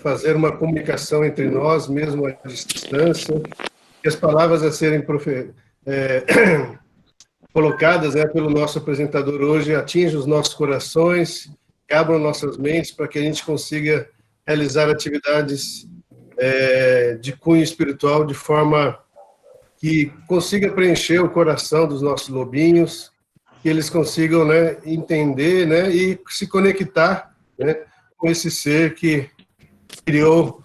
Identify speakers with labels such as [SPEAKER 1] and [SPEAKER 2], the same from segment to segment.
[SPEAKER 1] fazer uma comunicação entre nós, mesmo à distância, e as palavras a serem colocadas, né, pelo nosso apresentador hoje atinjam os nossos corações, abram nossas mentes para que a gente consiga realizar atividades de cunho espiritual de forma que consiga preencher o coração dos nossos lobinhos, que eles consigam, né, entender, né, e se conectar, né, com esse ser que criou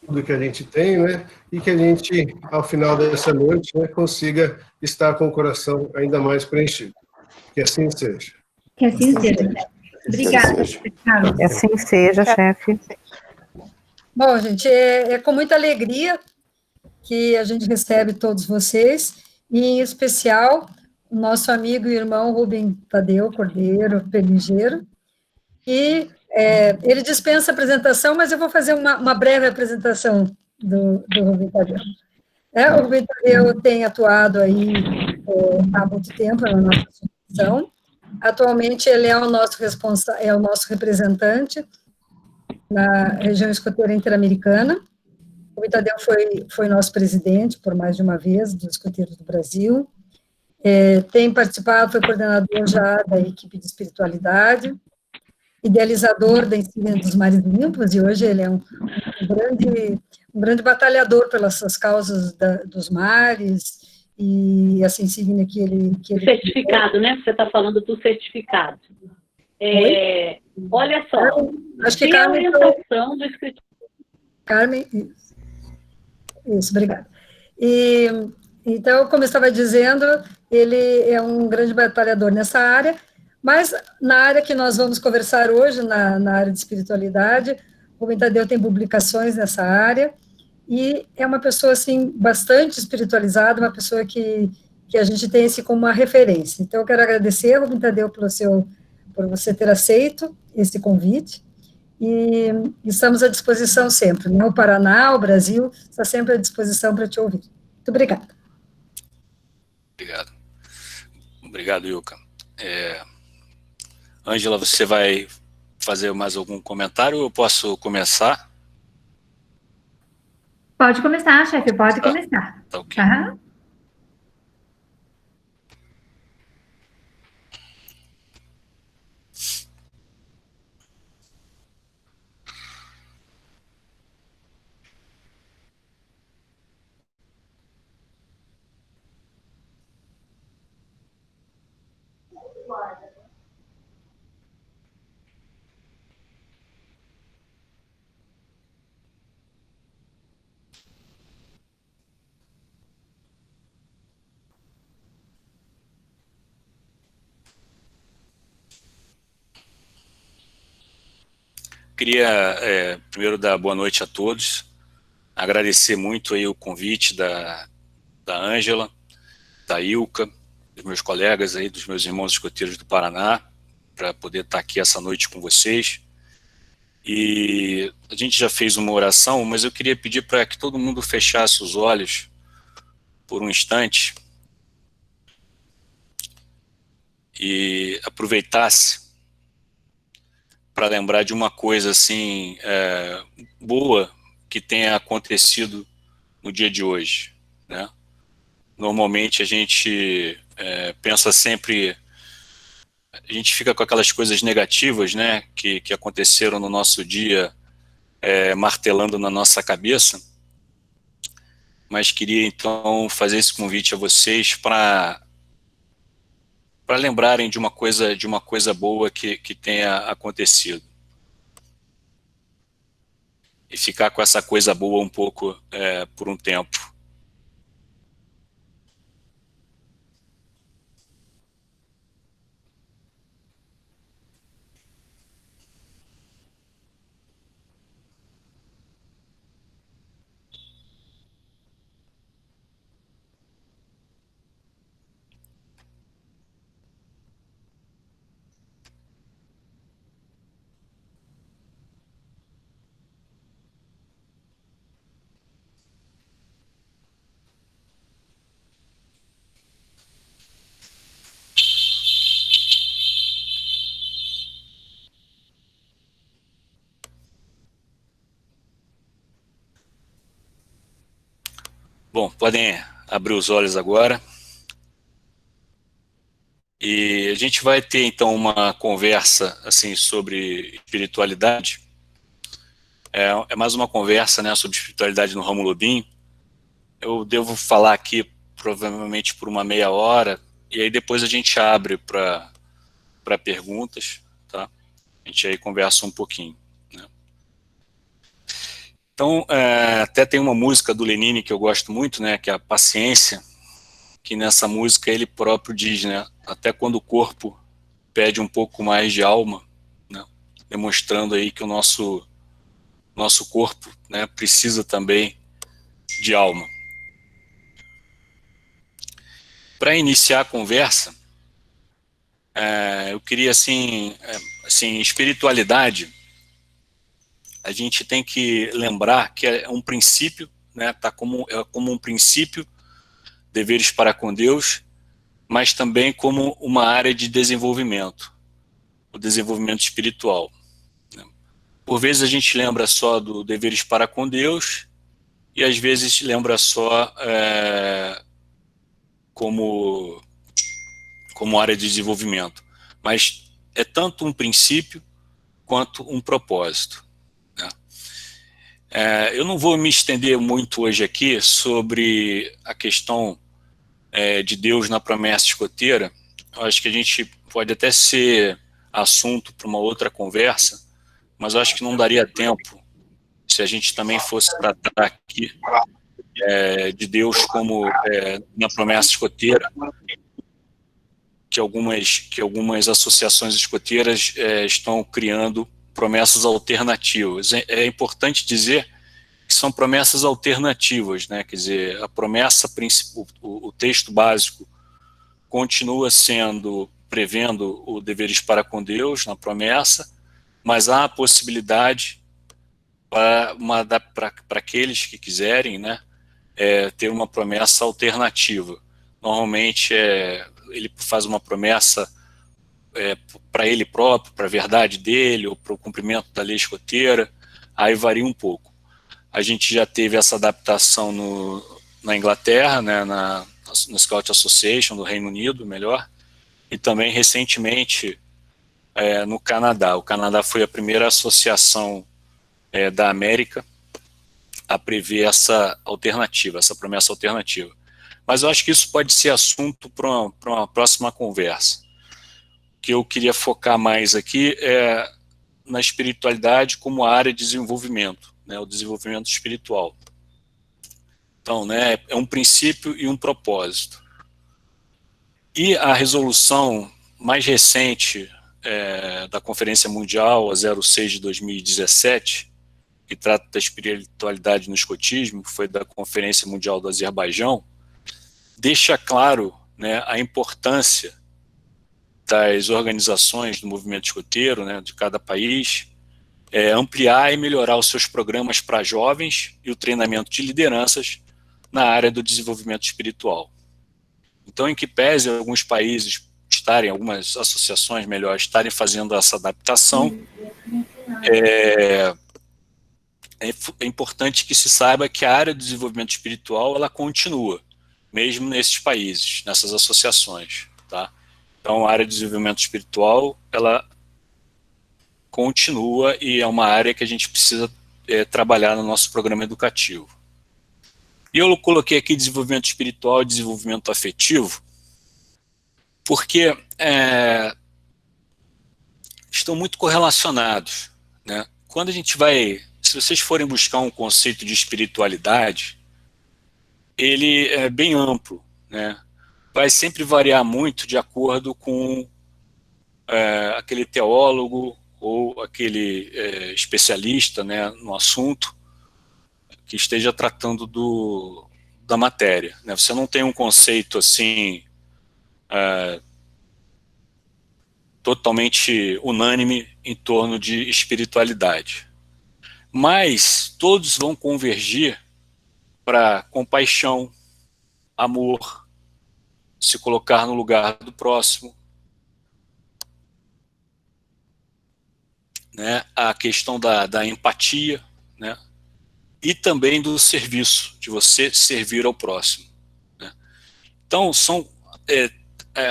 [SPEAKER 1] tudo que a gente tem, né, e que a gente, ao final dessa noite, né, consiga estar com o coração ainda mais preenchido. Que assim seja.
[SPEAKER 2] Que assim seja. Obrigada, Carlos.
[SPEAKER 3] Que assim seja, chefe.
[SPEAKER 4] Bom, gente, é com muita alegria que a gente recebe todos vocês, e em especial o nosso amigo e irmão Rubem Tadeu Cordeiro Perligeiro, e ele dispensa apresentação, mas eu vou fazer uma breve apresentação do Rubem Tadeu. O Rubem Tadeu tem atuado aí há muito tempo na nossa instituição. Atualmente ele é o nosso representante na região escoteira interamericana. O Rubem Tadeu foi nosso presidente por mais de uma vez dos escoteiros do Brasil. Tem participado, foi coordenador já da equipe de espiritualidade, idealizador da Insígnia dos Mares Limpos, e hoje ele é um grande batalhador pelas suas causas dos mares, e essa insígnia que ele...
[SPEAKER 5] Certificado, né? Você está falando do certificado. Olha só,
[SPEAKER 4] acho que
[SPEAKER 5] Carmen, a orientação do escritor.
[SPEAKER 4] Carmen, isso, obrigada. Então, como eu estava dizendo, ele é um grande batalhador nessa área, mas na área que nós vamos conversar hoje, na área de espiritualidade, o Rubem Tadeu tem publicações nessa área, e é uma pessoa, assim, bastante espiritualizada, uma pessoa que a gente tem esse como uma referência. Então, eu quero agradecer, Rubem Tadeu, por você ter aceito esse convite, e estamos à disposição sempre, né? O Paraná, o Brasil, está sempre à disposição para te ouvir. Muito obrigada.
[SPEAKER 6] Obrigado, Ilka. Ângela, você vai fazer mais algum comentário ou eu posso começar?
[SPEAKER 2] Pode começar, chefe, pode começar.
[SPEAKER 6] Tá ok.
[SPEAKER 2] Uhum.
[SPEAKER 6] Queria primeiro dar boa noite a todos, agradecer muito aí o convite da Ângela, da Ilka, dos meus colegas aí, dos meus irmãos escoteiros do Paraná, para poder estar aqui essa noite com vocês. E a gente já fez uma oração, mas eu queria pedir para que todo mundo fechasse os olhos por um instante e aproveitasse para lembrar de uma coisa assim boa que tenha acontecido no dia de hoje, né? Normalmente a gente pensa sempre, a gente fica com aquelas coisas negativas, né, que aconteceram no nosso dia, martelando na nossa cabeça, mas queria então fazer esse convite a vocês para lembrarem de uma coisa boa que tenha acontecido. E ficar com essa coisa boa um pouco por um tempo. Bom, podem abrir os olhos agora. E a gente vai ter, então, uma conversa assim, sobre espiritualidade. É mais uma conversa, né, sobre espiritualidade no Ramo Lobinho. Eu devo falar aqui provavelmente por uma meia hora, e aí depois a gente abre para perguntas, tá? A gente aí conversa um pouquinho, né? Então, até tem uma música do Lenine que eu gosto muito, né, que é a Paciência, que nessa música ele próprio diz, né, até quando o corpo pede um pouco mais de alma, né, demonstrando aí que o nosso corpo, né, precisa também de alma. Para iniciar a conversa, eu queria, assim, espiritualidade, a gente tem que lembrar que é um princípio, né, é como um princípio, deveres para com Deus, mas também como uma área de desenvolvimento, o desenvolvimento espiritual. Né. Por vezes a gente lembra só do deveres para com Deus, e às vezes lembra só como área de desenvolvimento, mas é tanto um princípio quanto um propósito, né? Eu não vou me estender muito hoje aqui sobre a questão de Deus na promessa escoteira. Eu acho que a gente pode até ser assunto para uma outra conversa, mas eu acho que não daria tempo se a gente também fosse tratar aqui de Deus como na promessa escoteira, que algumas associações escoteiras estão criando promessas alternativas. É importante dizer que são promessas alternativas, né? Quer dizer, a promessa, o texto básico continua prevendo o deveres para com Deus na promessa, mas há a possibilidade para aqueles que quiserem, né, ter uma promessa alternativa. Normalmente ele faz uma promessa para ele próprio, para a verdade dele, ou para o cumprimento da lei escoteira, aí varia um pouco. A gente já teve essa adaptação na Inglaterra, né, no Scout Association do Reino Unido, melhor, e também recentemente no Canadá. O Canadá foi a primeira associação da América a prever essa alternativa, essa promessa alternativa. Mas eu acho que isso pode ser assunto para uma próxima conversa. O que eu queria focar mais aqui é na espiritualidade como área de desenvolvimento, né, o desenvolvimento espiritual. Então, né, é um princípio e um propósito. E a resolução mais recente da Conferência Mundial, a 06 de 2017, que trata da espiritualidade no escotismo, que foi da Conferência Mundial do Azerbaijão, deixa claro, né, a importância das organizações do movimento escoteiro, né, de cada país, ampliar e melhorar os seus programas para jovens e o treinamento de lideranças na área do desenvolvimento espiritual. Então, em que pese alguns países algumas associações melhores estarem fazendo essa adaptação, é importante que se saiba que a área do desenvolvimento espiritual ela continua, mesmo nesses países, nessas associações, tá? Então, a área de desenvolvimento espiritual ela continua e é uma área que a gente precisa trabalhar no nosso programa educativo. E eu coloquei aqui desenvolvimento espiritual e desenvolvimento afetivo, porque estão muito correlacionados, né? Quando a gente se vocês forem buscar um conceito de espiritualidade, ele é bem amplo, né? Vai sempre variar muito de acordo com aquele teólogo ou aquele especialista, né, no assunto que esteja tratando da matéria, né? Você não tem um conceito assim totalmente unânime em torno de espiritualidade. Mas todos vão convergir para compaixão, amor, se colocar no lugar do próximo, né? A questão da empatia, né? e também do serviço, de você servir ao próximo, né? Então, são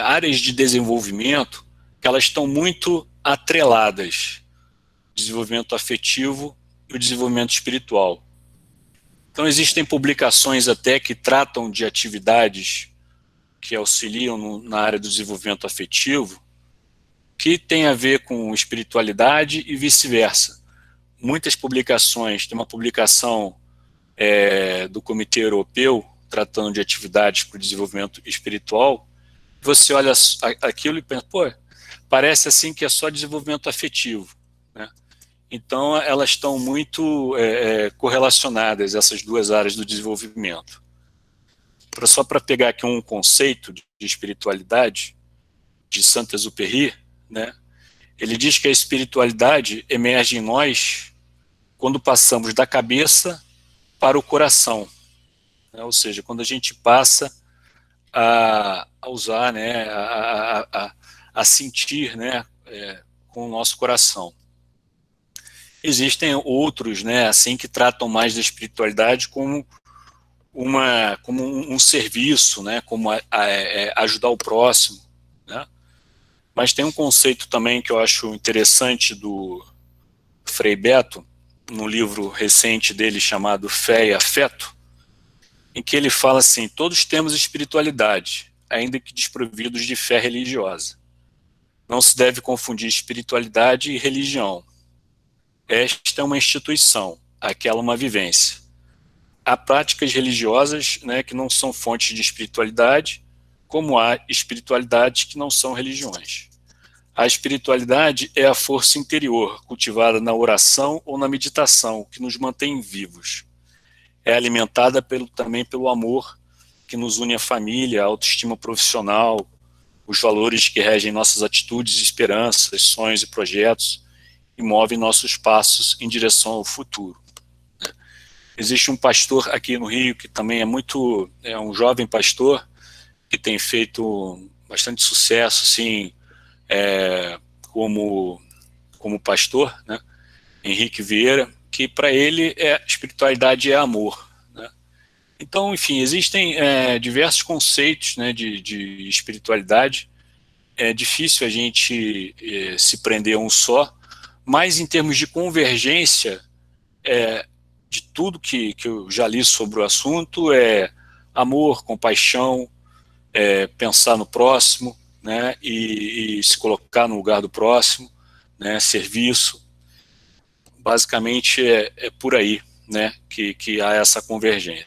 [SPEAKER 6] áreas de desenvolvimento que elas estão muito atreladas, desenvolvimento afetivo e o desenvolvimento espiritual. Então, existem publicações até que tratam de atividades que auxiliam na área do desenvolvimento afetivo, que tem a ver com espiritualidade e vice-versa. Muitas publicações, tem uma publicação do Comitê Europeu tratando de atividades para o desenvolvimento espiritual, você olha aquilo e pensa, pô, parece assim que é só desenvolvimento afetivo, né? Então, elas estão muito correlacionadas, essas duas áreas do desenvolvimento. Só para pegar aqui um conceito de espiritualidade, de Saint-Exupéry, né? Ele diz que a espiritualidade emerge em nós quando passamos da cabeça para o coração, né? Ou seja, quando a gente passa a usar, né, a sentir, né, com o nosso coração. Existem outros, né, assim, que tratam mais da espiritualidade como um serviço, né, como ajudar o próximo, né? Mas tem um conceito também que eu acho interessante do Frei Beto, no livro recente dele chamado Fé e Afeto, em que ele fala assim, todos temos espiritualidade, ainda que desprovidos de fé religiosa. Não se deve confundir espiritualidade e religião. Esta é uma instituição, aquela uma vivência. Há práticas religiosas, né, que não são fontes de espiritualidade, como há espiritualidades que não são religiões. A espiritualidade é a força interior, cultivada na oração ou na meditação, que nos mantém vivos. É alimentada também pelo amor, que nos une à família, a autoestima profissional, os valores que regem nossas atitudes, esperanças, sonhos e projetos, e movem nossos passos em direção ao futuro. Existe um pastor aqui no Rio que também é um jovem pastor que tem feito bastante sucesso, assim, como pastor, né? Henrique Vieira, que para ele espiritualidade é amor, né? Então, enfim, existem diversos conceitos, né, de espiritualidade. É difícil a gente se prender a um só, mas em termos de convergência, de tudo que eu já li sobre o assunto, amor, compaixão, pensar no próximo, né, e se colocar no lugar do próximo, né, serviço. Basicamente é por aí, né, que há essa convergência.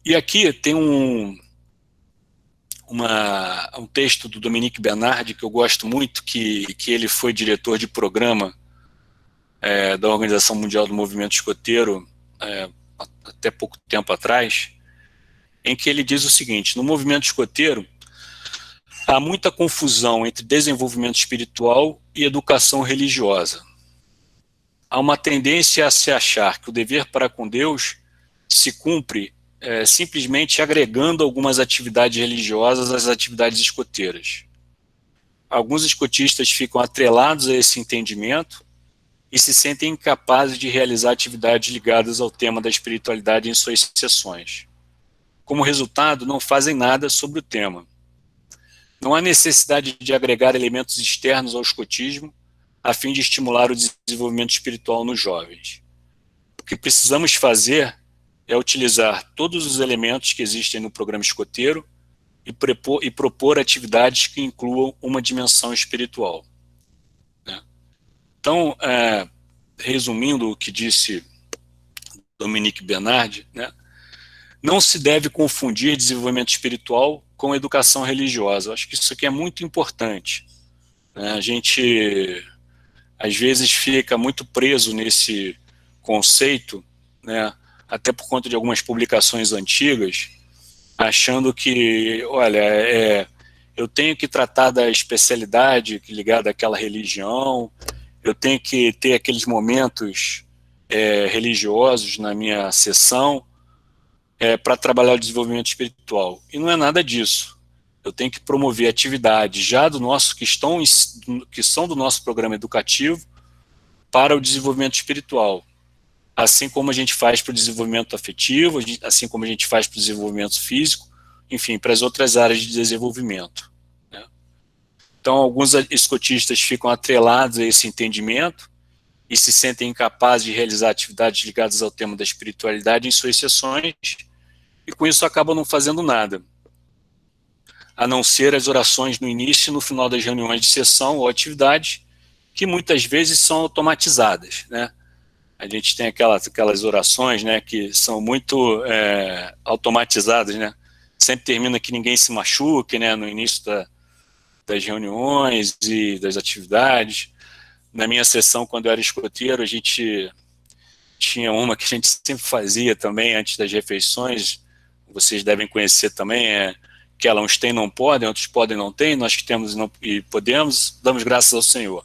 [SPEAKER 6] E aqui tem um texto do Dominique Bernard que eu gosto muito, que ele foi diretor de programa da Organização Mundial do Movimento Escoteiro até pouco tempo atrás, em que ele diz o seguinte: no movimento escoteiro há muita confusão entre desenvolvimento espiritual e educação religiosa. Há uma tendência a se achar que o dever para com Deus se cumpre simplesmente agregando algumas atividades religiosas às atividades escoteiras. Alguns escotistas ficam atrelados a esse entendimento e se sentem incapazes de realizar atividades ligadas ao tema da espiritualidade em suas sessões. Como resultado, não fazem nada sobre o tema. Não há necessidade de agregar elementos externos ao escotismo a fim de estimular o desenvolvimento espiritual nos jovens. O que precisamos fazer é utilizar todos os elementos que existem no programa escoteiro e propor atividades que incluam uma dimensão espiritual, né? Então, resumindo o que disse Dominique Bernard, né, não se deve confundir desenvolvimento espiritual com educação religiosa. Eu acho que isso aqui é muito importante, né? A gente, às vezes, fica muito preso nesse conceito, né, até por conta de algumas publicações antigas, achando que, olha, eu tenho que tratar da especialidade ligada àquela religião, eu tenho que ter aqueles momentos religiosos na minha sessão para trabalhar o desenvolvimento espiritual. E não é nada disso. Eu tenho que promover atividades já que são do nosso programa educativo para o desenvolvimento espiritual. assim como a gente faz para o desenvolvimento afetivo, assim como a gente faz para o desenvolvimento físico, enfim, para as outras áreas de desenvolvimento, né? Então, alguns escotistas ficam atrelados a esse entendimento e se sentem incapazes de realizar atividades ligadas ao tema da espiritualidade em suas sessões, e com isso acabam não fazendo nada, a não ser as orações no início e no final das reuniões de sessão ou atividades, que muitas vezes são automatizadas, né? A gente tem aquelas orações, né, que são muito automatizadas, né? Sempre termina que ninguém se machuque, né, no início das reuniões e das atividades. Na minha sessão, quando eu era escoteiro, a gente tinha uma que a gente sempre fazia também antes das refeições, vocês devem conhecer também, aquela uns têm não podem, outros podem não têm, nós que temos e podemos, damos graças ao Senhor.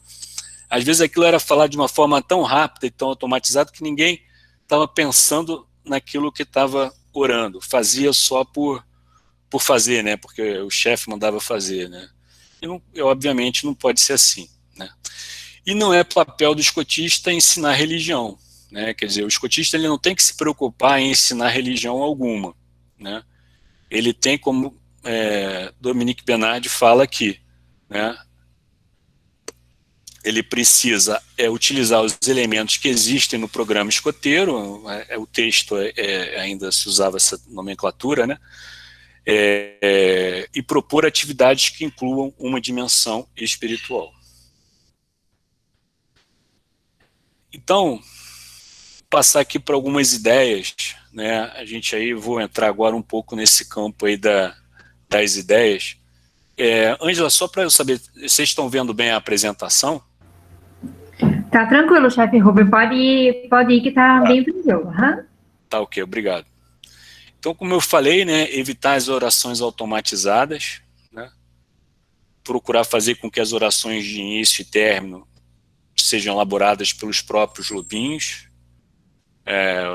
[SPEAKER 6] Às vezes aquilo era falado de uma forma tão rápida e tão automatizada que ninguém estava pensando naquilo que estava orando, fazia só por fazer, né, porque o chefe mandava fazer, né, e obviamente não pode ser assim, né. E não é papel do escotista ensinar religião, né, quer dizer, o escotista ele não tem que se preocupar em ensinar religião alguma, né, ele tem, como Dominique Bernard fala aqui, né, ele precisa utilizar os elementos que existem no programa escoteiro, o texto ainda se usava essa nomenclatura, né, e propor atividades que incluam uma dimensão espiritual. Então, passar aqui para algumas ideias, né, a gente aí, vou entrar agora um pouco nesse campo aí das ideias. Ângela, só para eu saber, vocês estão vendo bem a apresentação?
[SPEAKER 2] Tá tranquilo, chefe Rubem, pode ir que tá bem tranquilo. Uhum.
[SPEAKER 6] Tá ok, obrigado. Então, como eu falei, né, evitar as orações automatizadas, né, procurar fazer com que as orações de início e término sejam elaboradas pelos próprios lobinhos,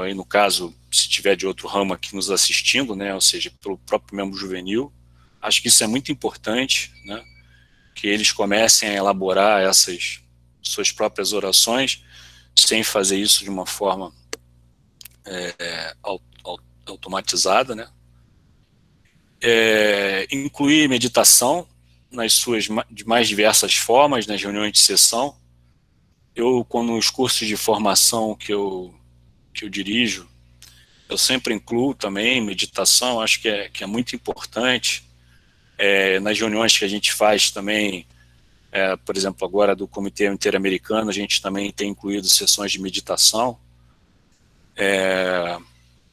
[SPEAKER 6] e no caso, se tiver de outro ramo aqui nos assistindo, né, ou seja, pelo próprio membro juvenil. Acho que isso é muito importante, né, que eles comecem a elaborar essas suas próprias orações, sem fazer isso de uma forma automatizada, né. Incluir meditação nas suas mais diversas formas, nas reuniões de sessão. Quando os cursos de formação que eu dirijo, eu sempre incluo também meditação, acho que é muito importante. Nas reuniões que a gente faz também, por exemplo, agora do Comitê Interamericano, a gente também tem incluído sessões de meditação.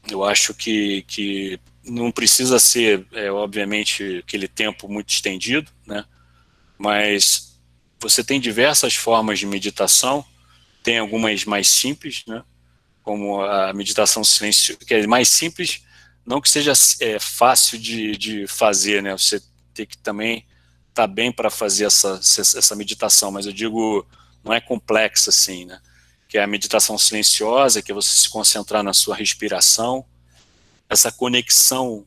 [SPEAKER 6] Eu acho que não precisa ser, obviamente, aquele tempo muito estendido, né? Mas você tem diversas formas de meditação, tem algumas mais simples, né? Como a meditação silenciosa, que é mais simples, não que seja fácil de fazer, né? Você tem que também estar bem para fazer essa meditação, mas eu digo, não é complexa assim, né? Que é a meditação silenciosa, que é você se concentrar na sua respiração, essa conexão,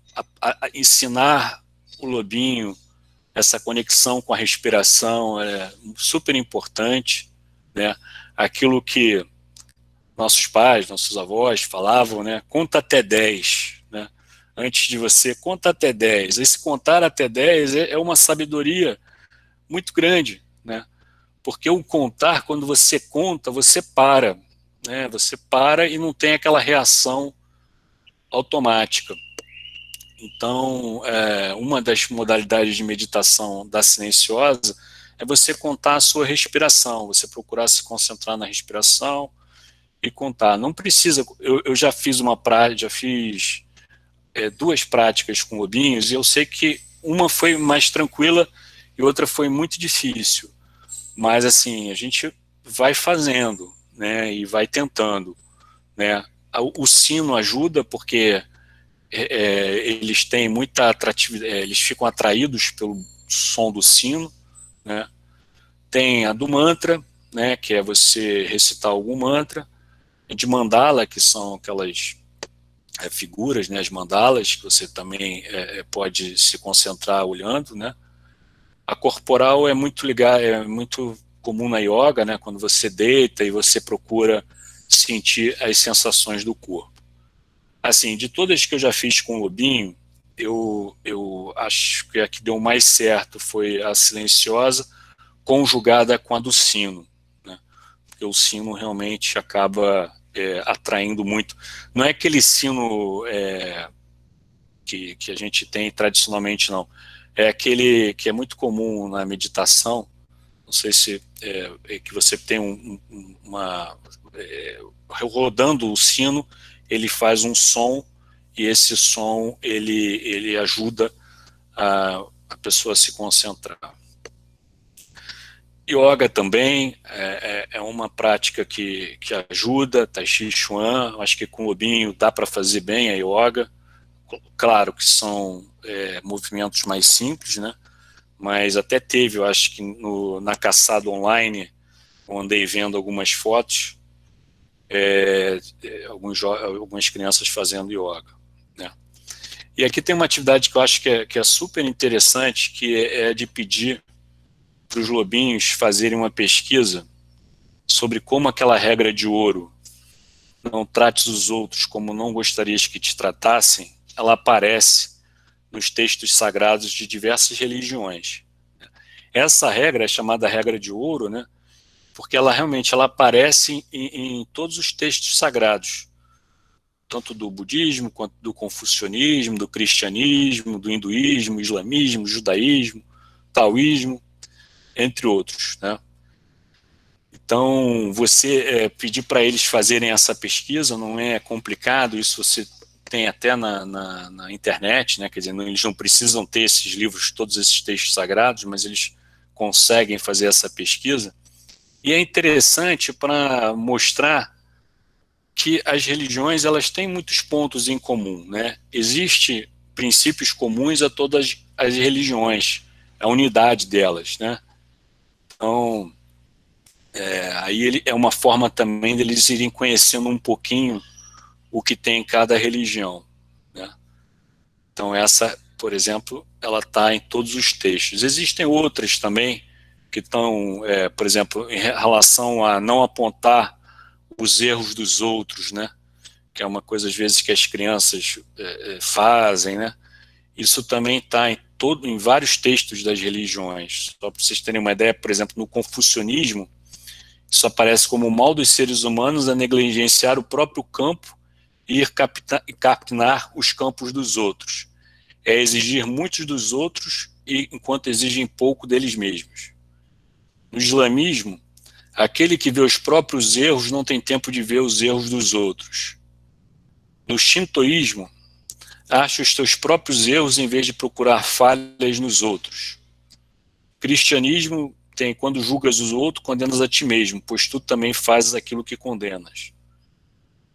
[SPEAKER 6] ensinar o lobinho, essa conexão com a respiração é super importante, né? Aquilo que nossos pais, nossos avós falavam, né? Conta até 10, né? Antes de você, conta até 10. Esse contar até 10 é uma sabedoria muito grande, né? Porque o contar, quando você conta, você para, né? Você para e não tem aquela reação automática. Então, uma das modalidades de meditação da silenciosa é você contar a sua respiração, você procurar se concentrar na respiração e contar. Não precisa, eu já fiz duas práticas com lobinhos, e eu sei que uma foi mais tranquila e outra foi muito difícil. Mas, assim, a gente vai fazendo, né, e vai tentando, né. O sino ajuda porque eles têm muita atratividade, eles ficam atraídos pelo som do sino, né. Tem a do mantra, né, que é você recitar algum mantra, de mandala, que são aquelas figuras, né, as mandalas, que você também pode se concentrar olhando, né. A corporal é muito comum na yoga, né, quando você deita e você procura sentir as sensações do corpo. Assim, de todas que eu já fiz com o lobinho, eu acho que a que deu mais certo foi a silenciosa, conjugada com a do sino, né? Porque o sino realmente acaba atraindo muito. Não é aquele sino que a gente tem tradicionalmente, não. É aquele que é muito comum na meditação. Não sei se que você tem rodando o sino, ele faz um som, e esse som ele ajuda a pessoa a se concentrar. Yoga também é uma prática que ajuda. Tai Chi Chuan, acho que com o lobinho dá para fazer bem a yoga. Claro que são movimentos mais simples, né? Mas até teve, eu acho que na caçada online, eu andei vendo algumas fotos, algumas crianças fazendo yoga, né? E aqui tem uma atividade que eu acho que é super interessante, que é de pedir para os lobinhos fazerem uma pesquisa sobre como aquela regra de ouro, não trates os outros como não gostarias que te tratassem, ela aparece nos textos sagrados de diversas religiões. Essa regra é chamada regra de ouro, né? Porque ela realmente aparece em todos os textos sagrados, tanto do budismo, quanto do confucionismo, do cristianismo, do hinduísmo, islamismo, judaísmo, taoísmo, entre outros, né? Então, você pedir para eles fazerem essa pesquisa não é complicado, isso você tem até na internet, né? Quer dizer, eles não precisam ter esses livros, todos esses textos sagrados, mas eles conseguem fazer essa pesquisa. E é interessante para mostrar que as religiões elas têm muitos pontos em comum, né? Existem princípios comuns a todas as religiões, a unidade delas, né? Então, aí é uma forma também deles irem conhecendo um pouquinho o que tem em cada religião, né? Então essa, por exemplo, ela está em todos os textos. Existem outras também que estão, por exemplo, em relação a não apontar os erros dos outros, né? Que é uma coisa às vezes que as crianças fazem, né? Isso também está em vários textos das religiões. Só para vocês terem uma ideia, por exemplo, no confucionismo, isso aparece como o mal dos seres humanos a negligenciar o próprio campo e ir captar os campos dos outros. É exigir muitos dos outros enquanto exigem pouco deles mesmos. No islamismo, aquele que vê os próprios erros não tem tempo de ver os erros dos outros. No shintoísmo, acha os teus próprios erros em vez de procurar falhas nos outros. Cristianismo tem quando julgas os outros, condenas a ti mesmo, pois tu também fazes aquilo que condenas.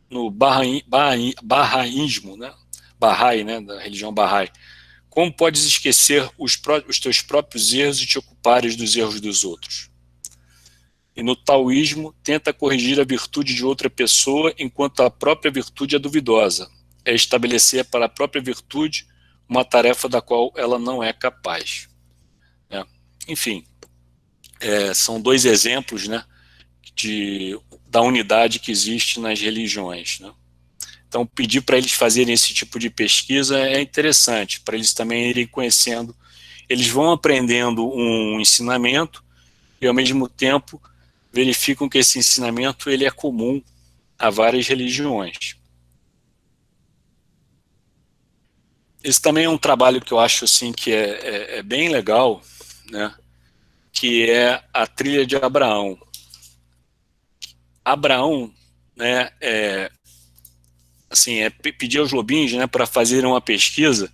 [SPEAKER 6] No Bahaísmo, né? Bahá'í, né? Da religião Bahá'í, como podes esquecer os teus próprios erros e te ocupares dos erros dos outros? E no taoísmo, tenta corrigir a virtude de outra pessoa enquanto a própria virtude é duvidosa. É estabelecer para a própria virtude uma tarefa da qual ela não é capaz. Enfim, são dois exemplos, né, da unidade que existe nas religiões, né? Então, pedir para eles fazerem esse tipo de pesquisa é interessante, para eles também irem conhecendo. Eles vão aprendendo um ensinamento e, ao mesmo tempo, verificam que esse ensinamento ele é comum a várias religiões. Esse também é um trabalho que eu acho assim, que é bem legal, né? Que é a trilha de Abraão. Abraão, né, pedir aos lobinhos, né, para fazerem uma pesquisa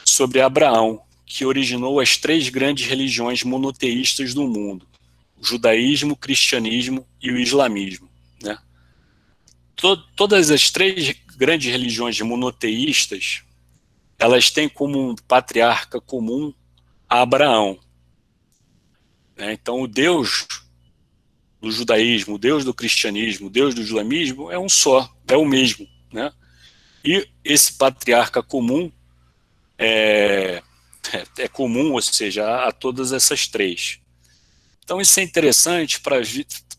[SPEAKER 6] sobre Abraão, que originou as 3 grandes religiões monoteístas do mundo: o judaísmo, o cristianismo e o islamismo, né? Todas as 3 grandes religiões monoteístas, elas têm como um patriarca comum a Abraão, né? Então, o Deus do judaísmo, o Deus do cristianismo, o Deus do islamismo é um só, é o mesmo, né? E esse patriarca comum é comum, ou seja, a todas essas 3. Então, isso é interessante para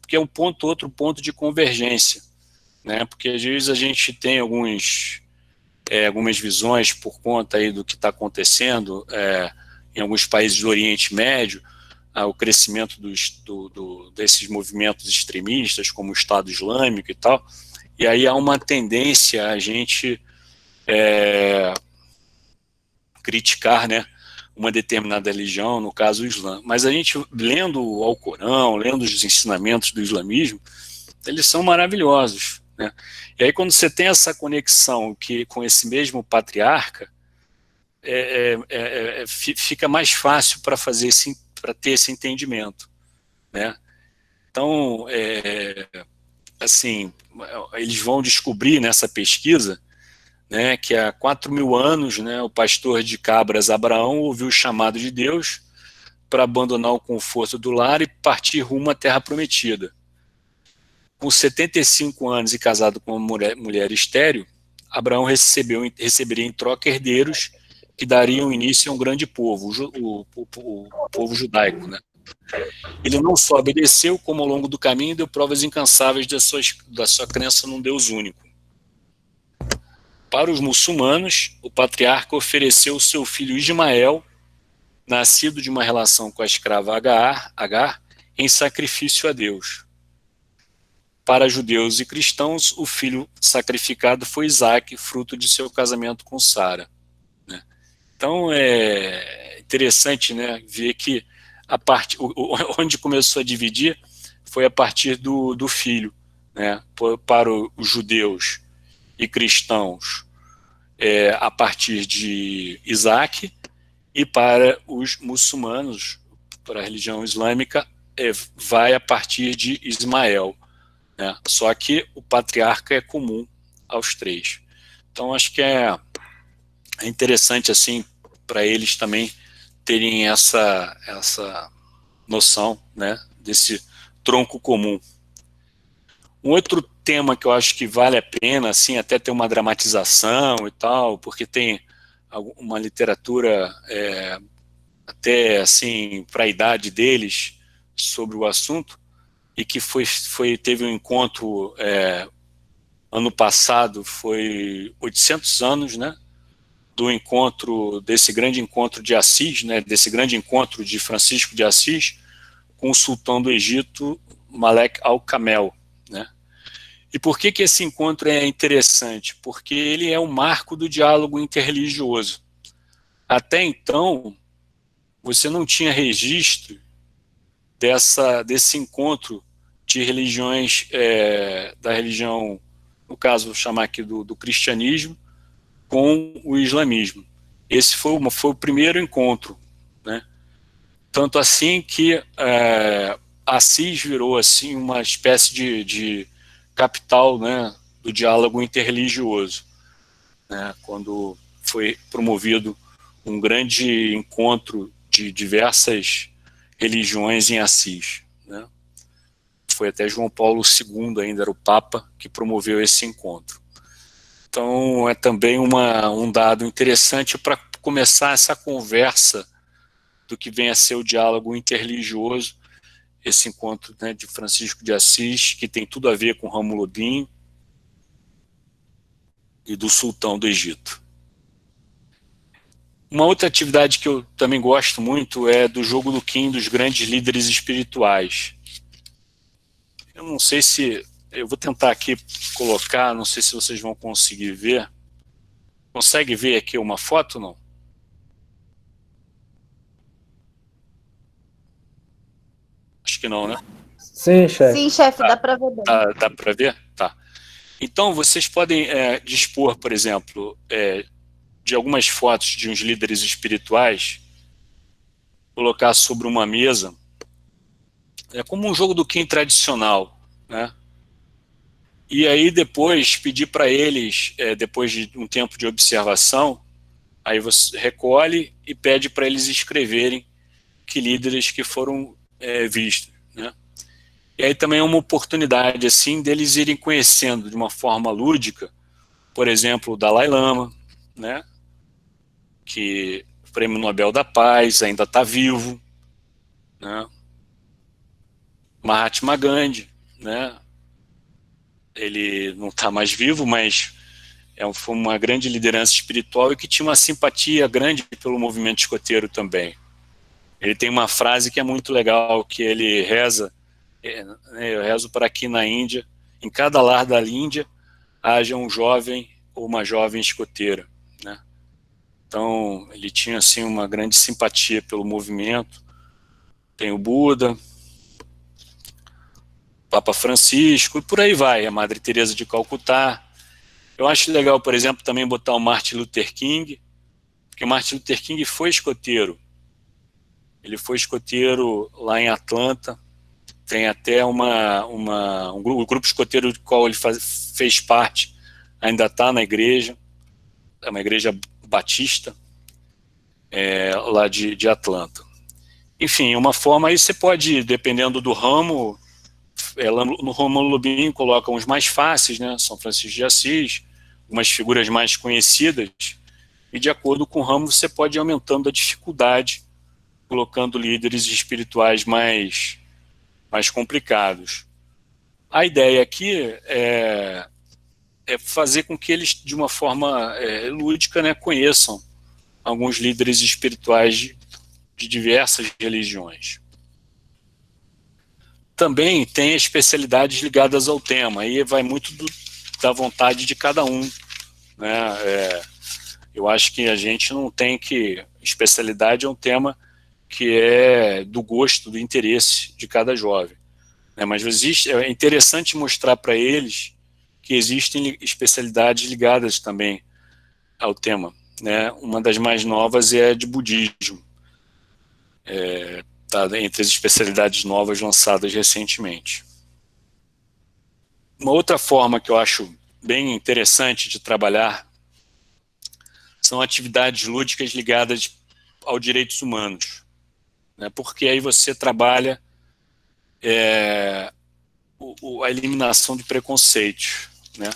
[SPEAKER 6] porque é outro ponto de convergência, né? Porque às vezes a gente tem algumas visões por conta aí do que está acontecendo em alguns países do Oriente Médio, o crescimento desses movimentos extremistas, como o Estado Islâmico e tal, e aí há uma tendência a gente criticar, né, uma determinada religião, no caso o Islã. Mas a gente, lendo o Alcorão, lendo os ensinamentos do islamismo, eles são maravilhosos, né? E aí quando você tem essa conexão com esse mesmo patriarca, fica mais fácil para ter esse entendimento, né? Então, assim, eles vão descobrir nessa pesquisa, né, que há 4.000 anos, né, o pastor de cabras Abraão ouviu o chamado de Deus para abandonar o conforto do lar e partir rumo à terra prometida. Com 75 anos e casado com uma mulher estéril, Abraão receberia em troca herdeiros que dariam início a um grande povo, o povo judaico, né? Ele não só obedeceu, como ao longo do caminho deu provas incansáveis da sua crença num Deus único. Para os muçulmanos, o patriarca ofereceu o seu filho Ismael, nascido de uma relação com a escrava Agar, em sacrifício a Deus. Para judeus e cristãos, o filho sacrificado foi Isaac, fruto de seu casamento com Sara. Né? Então é interessante, né, ver que onde começou a dividir foi a partir do filho, né, para os judeus e cristãos a partir de Isaac, e para os muçulmanos, para a religião islâmica, vai a partir de Ismael, né? Só que o patriarca é comum aos três. Então acho que é interessante assim para eles também terem essa noção, né, desse tronco comum. Um outro tema que eu acho que vale a pena, assim, até ter uma dramatização e tal, porque tem uma literatura até assim para a idade deles sobre o assunto, e que teve um encontro ano passado, foi 800 anos, né, desse grande encontro de Assis, né, desse grande encontro de Francisco de Assis com o sultão do Egito, Malek al-Kamel, né? E por que esse encontro é interessante? Porque ele é um marco do diálogo interreligioso. Até então, você não tinha registro desse encontro de religiões, da religião, no caso, vou chamar aqui do cristianismo, com o islamismo. Esse foi o primeiro encontro, né? Tanto assim que Assis virou assim, uma espécie de capital, né, do diálogo interreligioso, né, quando foi promovido um grande encontro de diversas religiões em Assis, né. Foi até João Paulo II, ainda era o Papa, que promoveu esse encontro. Então é também um dado interessante para começar essa conversa do que vem a ser o diálogo interreligioso, esse encontro, né, de Francisco de Assis, que tem tudo a ver com Ramo-Ludin e do sultão do Egito. Uma outra atividade que eu também gosto muito é do jogo do Qin dos grandes líderes espirituais. Eu não sei se... Eu vou tentar aqui colocar, não sei se vocês vão conseguir ver. Consegue ver aqui uma foto ou não? Acho que não, né?
[SPEAKER 7] Sim, chefe.
[SPEAKER 8] Sim, chefe, dá para ver bem.
[SPEAKER 6] Dá para ver? Tá. Então, vocês podem dispor, por exemplo, de algumas fotos de uns líderes espirituais, colocar sobre uma mesa, como um jogo do Qin tradicional, né? E aí depois pedir para eles, depois de um tempo de observação, aí você recolhe e pede para eles escreverem que líderes que foram vistos, né? E aí também é uma oportunidade assim deles irem conhecendo de uma forma lúdica, por exemplo, o Dalai Lama, né, que o Prêmio Nobel da Paz ainda está vivo, né, Mahatma Gandhi, né? Ele não está mais vivo, mas foi uma grande liderança espiritual e que tinha uma simpatia grande pelo movimento escoteiro também. Ele tem uma frase que é muito legal, que ele reza, eu rezo para que na Índia, em cada lar da Índia, haja um jovem ou uma jovem escoteira, né? Então, ele tinha assim uma grande simpatia pelo movimento. Tem o Buda, Papa Francisco, e por aí vai, a Madre Teresa de Calcutá. Eu acho legal, por exemplo, também botar o Martin Luther King, porque o Martin Luther King foi escoteiro. Ele foi escoteiro lá em Atlanta. Tem até um grupo escoteiro do qual ele fez parte, ainda está na igreja, é uma igreja batista, lá de Atlanta. Enfim, uma forma aí você pode, dependendo do ramo, no Rômulo Lubin coloca uns mais fáceis, né? São Francisco de Assis, umas figuras mais conhecidas, e de acordo com o ramo você pode ir aumentando a dificuldade, colocando líderes espirituais mais complicados. A ideia aqui é fazer com que eles, de uma forma lúdica, né, conheçam alguns líderes espirituais de diversas religiões. Também tem especialidades ligadas ao tema, aí vai muito da vontade de cada um, né? Eu acho que a gente não tem que... Especialidade é um tema que é do gosto, do interesse de cada jovem, né? Mas é interessante mostrar para eles que existem especialidades ligadas também ao tema, né? Uma das mais novas é a de budismo, tá entre as especialidades novas lançadas recentemente. Uma outra forma que eu acho bem interessante de trabalhar são atividades lúdicas ligadas aos direitos humanos, né? Porque aí você trabalha a eliminação de preconceitos, né?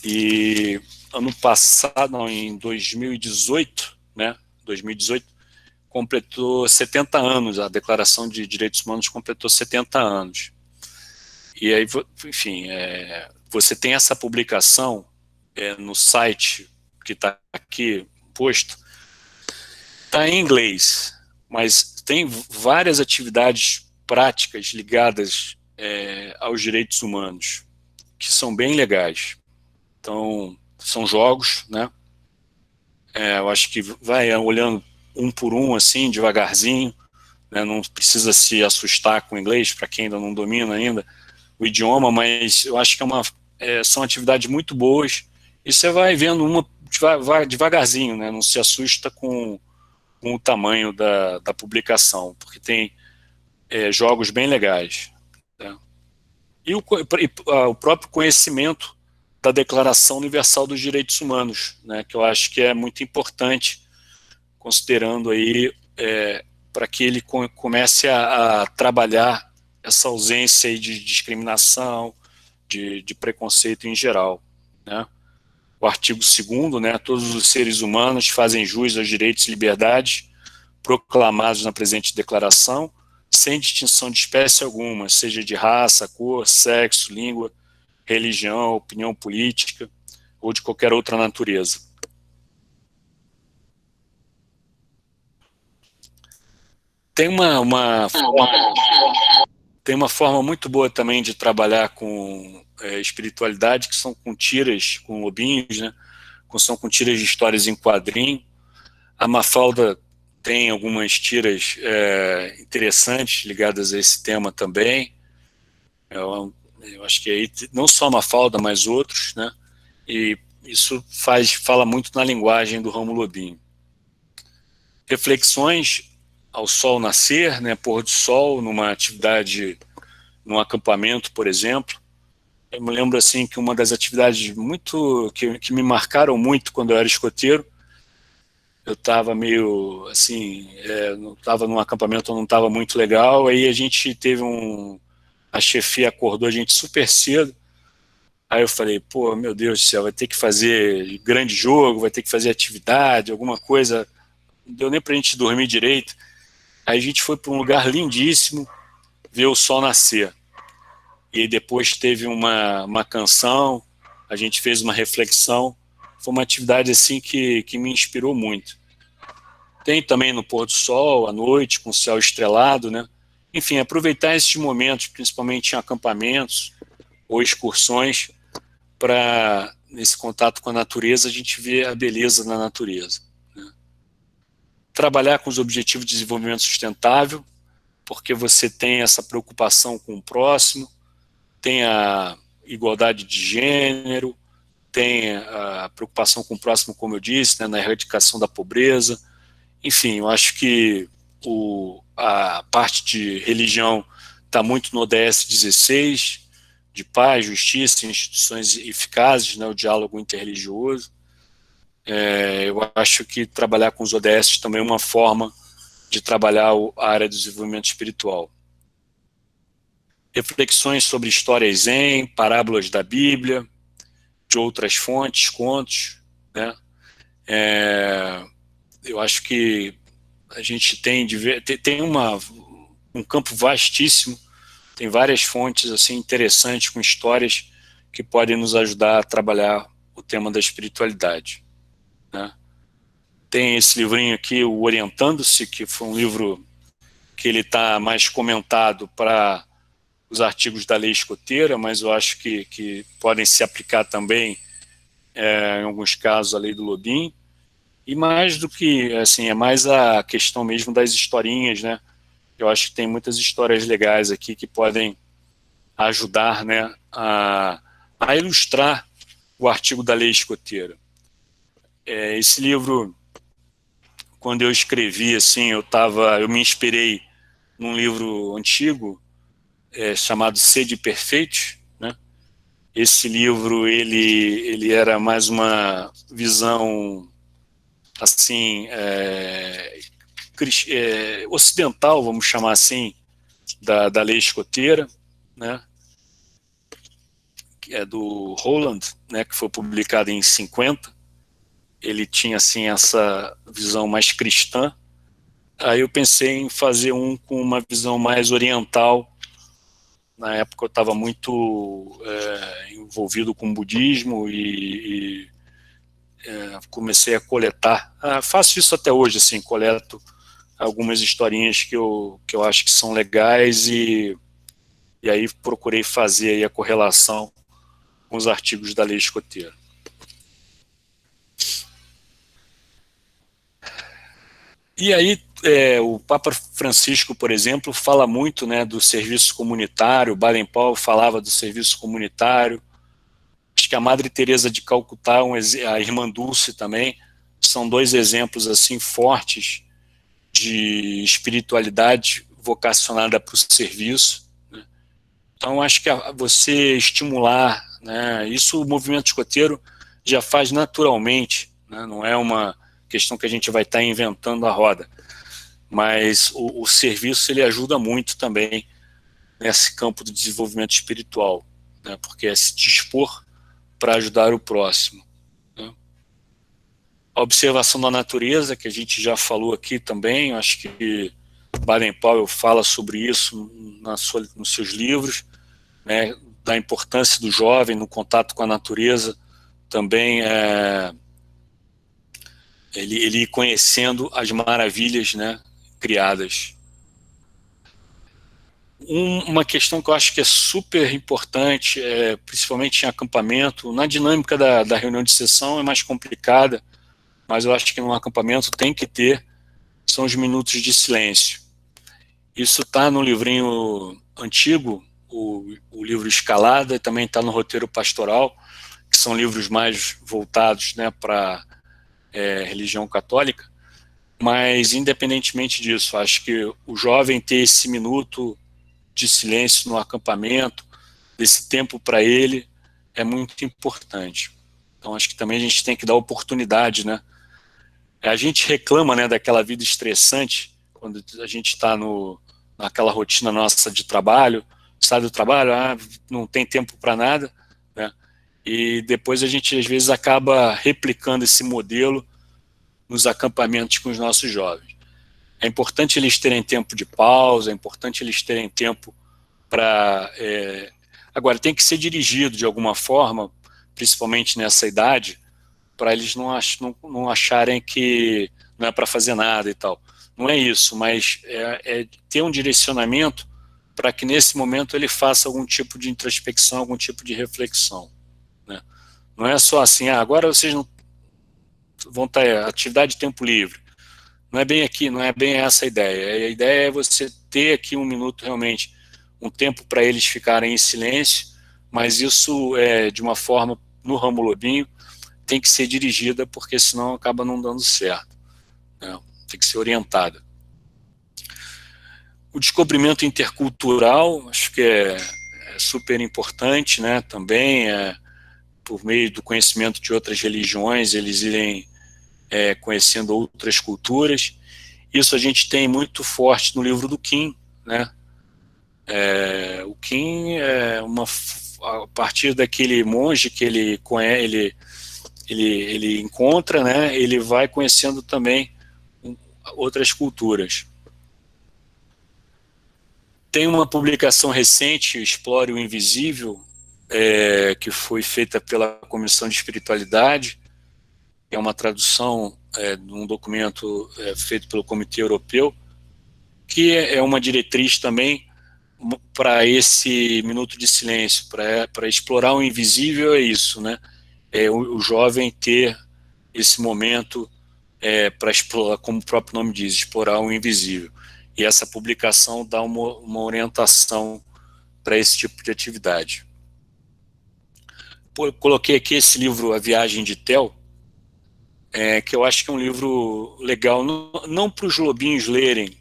[SPEAKER 6] E ano passado, não, em 2018, né? 2018 completou 70 anos, a Declaração de Direitos Humanos completou 70 anos. E aí, enfim, você tem essa publicação no site que está aqui posto, está em inglês, mas tem várias atividades práticas ligadas aos direitos humanos, que são bem legais. Então, são jogos, né? Eu acho que vai olhando um por um, assim, devagarzinho, né? Não precisa se assustar com o inglês, para quem ainda não domina ainda o idioma, mas eu acho que são atividades muito boas, e você vai vendo vai devagarzinho, né? Não se assusta com o tamanho da publicação, porque tem jogos bem legais, né? E o próprio conhecimento da Declaração Universal dos Direitos Humanos, né? Que eu acho que é muito importante, considerando aí para que ele comece a trabalhar essa ausência aí de discriminação, de preconceito em geral, né? O artigo 2º, né, todos os seres humanos fazem jus aos direitos e liberdades proclamados na presente declaração, sem distinção de espécie alguma, seja de raça, cor, sexo, língua, religião, opinião política ou de qualquer outra natureza. Tem uma forma muito boa também de trabalhar com espiritualidade, que são com tiras, com lobinhos, né? São com tiras de histórias em quadrinho. A Mafalda tem algumas tiras interessantes ligadas a esse tema também. Eu acho que aí, não só a Mafalda, mas outros, né? E isso fala muito na linguagem do Rômulo Lubin. Reflexões ao sol nascer, né? Pôr do sol numa atividade, num acampamento, por exemplo. Eu me lembro assim que uma das atividades que me marcaram muito quando eu era escoteiro, eu estava meio assim, estava num acampamento, não estava muito legal, aí a gente teve a chefia acordou a gente super cedo, aí eu falei, pô, meu Deus do céu, vai ter que fazer grande jogo, vai ter que fazer atividade, alguma coisa, não deu nem pra gente dormir direito. Aí a gente foi para um lugar lindíssimo, ver o sol nascer. e aí depois teve uma canção, a gente fez uma reflexão. Foi uma atividade assim que me inspirou muito. Tem também no pôr do sol, à noite, com o céu estrelado, né? Enfim, aproveitar esses momentos, principalmente em acampamentos ou excursões, para, nesse contato com a natureza, a gente ver a beleza na natureza, né? Trabalhar com os objetivos de desenvolvimento sustentável, porque você tem essa preocupação com o próximo, tem a igualdade de gênero, tem a preocupação com o próximo, como eu disse, né, na erradicação da pobreza. Enfim, eu acho que a parte de religião está muito no ODS 16, de paz, justiça, instituições eficazes, né, o diálogo interreligioso. Eu acho que trabalhar com os ODS também é uma forma de trabalhar a área do desenvolvimento espiritual. Reflexões sobre histórias zen, parábolas da Bíblia, de outras fontes, contos, né? Eu acho que a gente tem um campo vastíssimo, tem várias fontes assim interessantes com histórias que podem nos ajudar a trabalhar o tema da espiritualidade, né? Tem esse livrinho aqui, o Orientando-se, que foi um livro que ele está mais comentado para os artigos da lei escoteira, mas eu acho que podem se aplicar também, em alguns casos, à lei do Lobim. E mais do que, assim, é mais a questão mesmo das historinhas, né? Eu acho que tem muitas histórias legais aqui que podem ajudar, né, a ilustrar o artigo da lei escoteira. Esse livro, quando eu escrevi, assim, eu me inspirei num livro antigo, chamado Sede Perfeito, né? Esse livro, ele era mais uma visão, assim, ocidental, vamos chamar assim, da lei escoteira, né? Que é do Holland, né? Que foi publicado em 50. Ele tinha, assim, essa visão mais cristã. Aí eu pensei em fazer um com uma visão mais oriental. Na época eu estava muito envolvido com o budismo e comecei a coletar. Faço isso até hoje, assim, coleto algumas historinhas que eu acho que são legais e aí procurei fazer aí a correlação com os artigos da lei escoteira. E aí o Papa Francisco, por exemplo, fala muito, né, do serviço comunitário. Baden-Powell falava do serviço comunitário. Acho que a Madre Teresa de Calcutá, a Irmã Dulce também, são dois exemplos assim fortes de espiritualidade vocacionada para o serviço, né? Então, acho que você estimular, né, isso o movimento escoteiro já faz naturalmente, né, não é uma questão que a gente vai estar inventando a roda, mas o serviço ele ajuda muito também nesse campo do desenvolvimento espiritual, né, porque é se dispor para ajudar o próximo, né? A observação da natureza, que a gente já falou aqui também, acho que Baden-Powell fala sobre isso nos seus livros, né, da importância do jovem no contato com a natureza, também ele ir conhecendo as maravilhas, né, criadas. Uma questão que eu acho que é super importante, principalmente em acampamento, na dinâmica da reunião de sessão é mais complicada, mas eu acho que no acampamento tem que ter, são os minutos de silêncio. Isso está no livrinho antigo, o livro Escalada, também está no Roteiro Pastoral, que são livros mais voltados, né, para religião católica, mas independentemente disso, acho que o jovem ter esse minuto de silêncio no acampamento, desse tempo para ele, é muito importante. Então acho que também a gente tem que dar oportunidade, né? A gente reclama, né, daquela vida estressante, quando a gente está naquela rotina nossa de trabalho, sai do trabalho, não tem tempo para nada, né? E depois a gente às vezes acaba replicando esse modelo nos acampamentos com os nossos jovens. É importante eles terem tempo de pausa, é importante eles terem tempo para Agora, tem que ser dirigido de alguma forma, principalmente nessa idade, para eles não acharem que não é para fazer nada e tal. Não é isso, mas é ter um direcionamento para que nesse momento ele faça algum tipo de introspecção, algum tipo de reflexão, né? Não é só assim, agora vocês não vão estar atividade de tempo livre. Não é bem aqui, não é bem essa a ideia. A ideia é você ter aqui um minuto realmente, um tempo para eles ficarem em silêncio, mas isso é de uma forma, no ramo lobinho, tem que ser dirigida, porque senão acaba não dando certo, né? Tem que ser orientada. O descobrimento intercultural, acho que é super importante, né? Também, por meio do conhecimento de outras religiões, eles irem conhecendo outras culturas. Isso a gente tem muito forte no livro do Kim, né? O Kim a partir daquele monge que ele conhece, ele encontra, né? Ele vai conhecendo também outras culturas. Tem uma publicação recente, Explore o Invisível, que foi feita pela Comissão de Espiritualidade, que é uma tradução de um documento feito pelo Comitê Europeu, que é uma diretriz também para esse minuto de silêncio, para explorar o invisível. É isso, né? O jovem ter esse momento para explorar, como o próprio nome diz, explorar o invisível. E essa publicação dá uma orientação para esse tipo de atividade. Coloquei aqui esse livro, A Viagem de Tel, que eu acho que é um livro legal, não para os lobinhos lerem,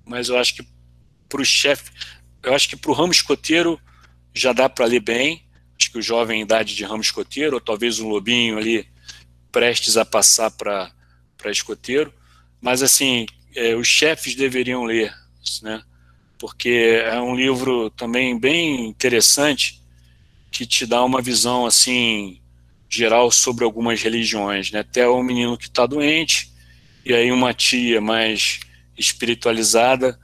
[SPEAKER 6] mas eu acho que para o chefe, eu acho que para o ramo escoteiro já dá para ler bem. Acho que o jovem em idade de ramo escoteiro, ou talvez um lobinho ali prestes a passar para escoteiro, mas assim, os chefes deveriam ler, né? Porque é um livro também bem interessante, que te dá uma visão assim geral sobre algumas religiões, né? Até o menino que está doente, e aí uma tia mais espiritualizada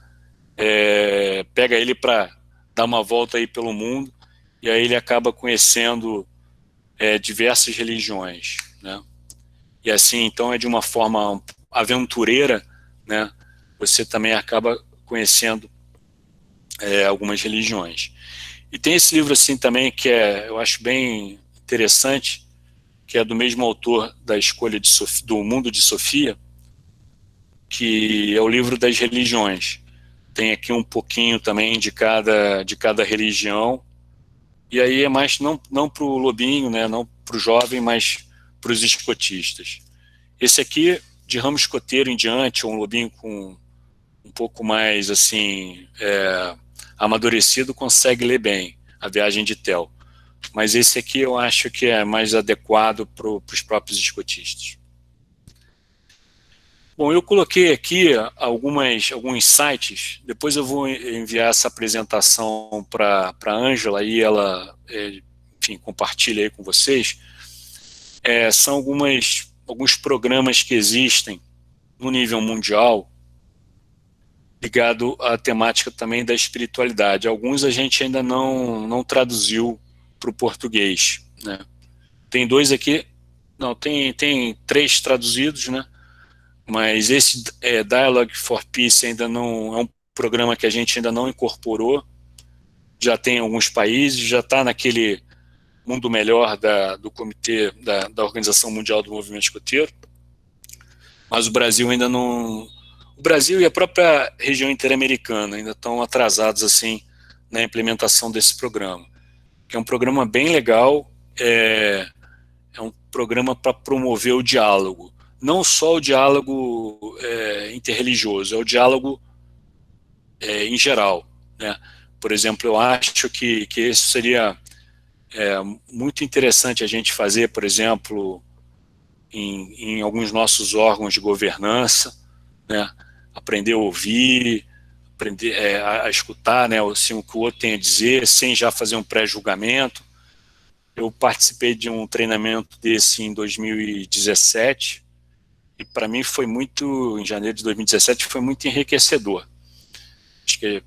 [SPEAKER 6] pega ele para dar uma volta aí pelo mundo, e aí ele acaba conhecendo diversas religiões, né? E assim, então, de uma forma aventureira, né? Você também acaba conhecendo algumas religiões. E tem esse livro assim também que eu acho bem interessante, que é do mesmo autor da Escolha de Sofia, do Mundo de Sofia, que é o livro das religiões. Tem aqui um pouquinho também de cada religião, e aí é mais não para o lobinho, né, não para o jovem, mas para os escotistas. Esse aqui, de ramo escoteiro em diante, ou um lobinho com um pouco mais assim amadurecido, consegue ler bem A Viagem de Tel. Mas esse aqui eu acho que é mais adequado para os próprios escotistas. Bom, eu coloquei aqui alguns sites, depois eu vou enviar essa apresentação para a Ângela e ela, enfim, compartilha aí com vocês. São alguns programas que existem no nível mundial, ligado à temática também da espiritualidade. Alguns a gente ainda não traduziu para o português, né? Tem 2 aqui, não, tem 3 traduzidos, né? Mas esse Dialogue for Peace ainda não é um programa que a gente ainda não incorporou. Já tem alguns países, já está naquele mundo melhor do comitê da Organização Mundial do Movimento Escoteiro, mas o Brasil ainda não. O Brasil e a própria região interamericana ainda estão atrasados assim na implementação desse programa, que é um programa bem legal. É um programa para promover o diálogo. Não só o diálogo interreligioso, é o diálogo em geral, né? Por exemplo, eu acho que isso seria muito interessante a gente fazer, por exemplo, em alguns nossos órgãos de governança, né? Aprender a ouvir, aprender a escutar, né, assim, o que o outro tem a dizer, sem já fazer um pré-julgamento. Eu participei de um treinamento desse em 2017, e para mim foi muito, em janeiro de 2017, foi muito enriquecedor. Acho que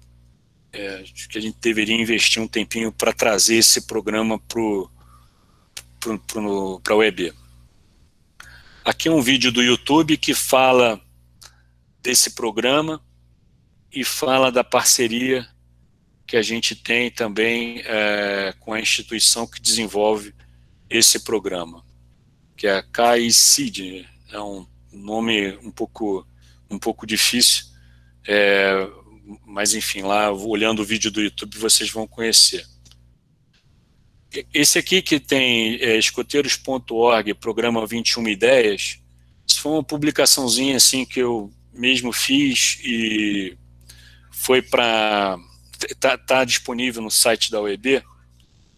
[SPEAKER 6] Acho que a gente deveria investir um tempinho para trazer esse programa para a UEB. Aqui é um vídeo do YouTube que fala desse programa e fala da parceria que a gente tem também com a instituição que desenvolve esse programa, que é a CAICID. É um nome um pouco difícil, mas enfim, lá olhando o vídeo do YouTube vocês vão conhecer. Esse aqui que tem escoteiros.org, programa 21 Ideias, isso foi uma publicaçãozinha assim que eu mesmo fiz e foi para... Tá disponível no site da UEB.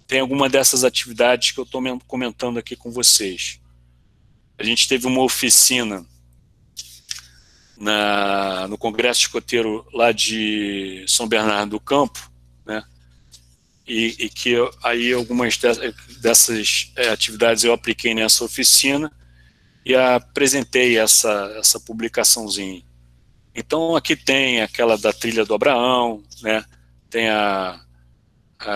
[SPEAKER 6] Tem alguma dessas atividades que eu estou comentando aqui com vocês. A gente teve uma oficina no Congresso Escoteiro lá de São Bernardo do Campo, né? E que aí algumas dessas atividades eu apliquei nessa oficina e apresentei essa publicaçãozinha. Então aqui tem aquela da trilha do Abraão, né? Tem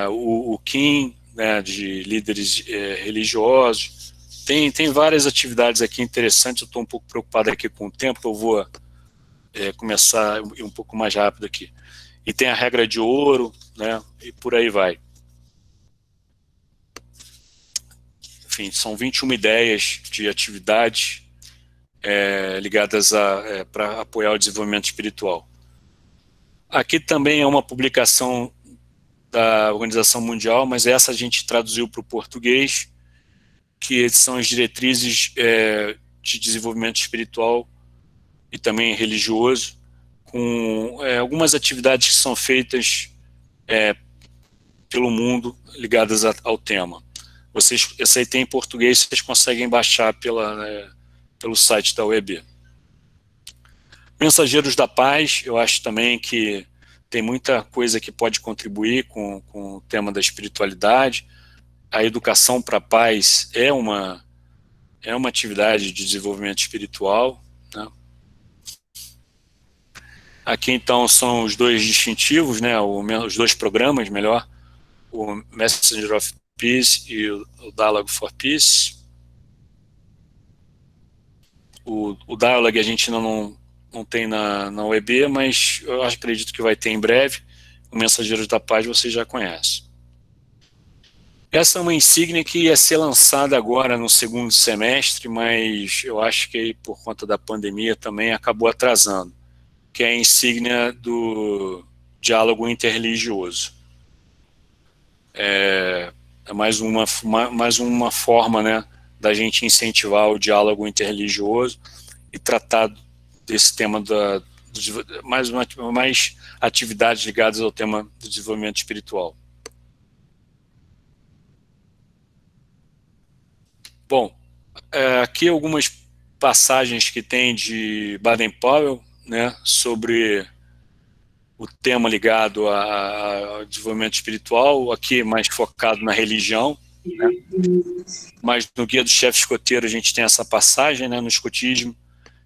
[SPEAKER 6] o Kim, né, de líderes religiosos. Tem várias atividades aqui interessantes. Eu estou um pouco preocupado aqui com o tempo, eu vou começar um pouco mais rápido aqui. E tem a regra de ouro, né, e por aí vai. Enfim, são 21 ideias de atividades ligadas para apoiar o desenvolvimento espiritual. Aqui também é uma publicação da Organização Mundial, mas essa a gente traduziu para o português, que são as diretrizes de desenvolvimento espiritual e também religioso, com algumas atividades que são feitas pelo mundo ligadas ao tema. Essa aí tem em português, vocês conseguem baixar pelo site da UEB. Mensageiros da Paz, eu acho também que tem muita coisa que pode contribuir com o tema da espiritualidade. A educação para a paz é uma atividade de desenvolvimento espiritual, né? Aqui então são os dois distintivos, né? Os dois programas, melhor, o Messenger of Peace e o Dialogue for Peace. O Dialogue a gente ainda não tem na UEB, mas eu acredito que vai ter em breve. O Mensageiros da Paz vocês já conhecem. Essa é uma insígnia que ia ser lançada agora no segundo semestre, mas eu acho que por conta da pandemia também acabou atrasando, que é a insígnia do diálogo interreligioso. É mais uma forma, né, da gente incentivar o diálogo interreligioso e tratar desse tema mais atividades ligadas ao tema do desenvolvimento espiritual. Bom, aqui algumas passagens que tem de Baden-Powell, né, sobre o tema ligado ao desenvolvimento espiritual, aqui mais focado na religião, né? Mas no Guia do Chefe Escoteiro a gente tem essa passagem, né, no escotismo.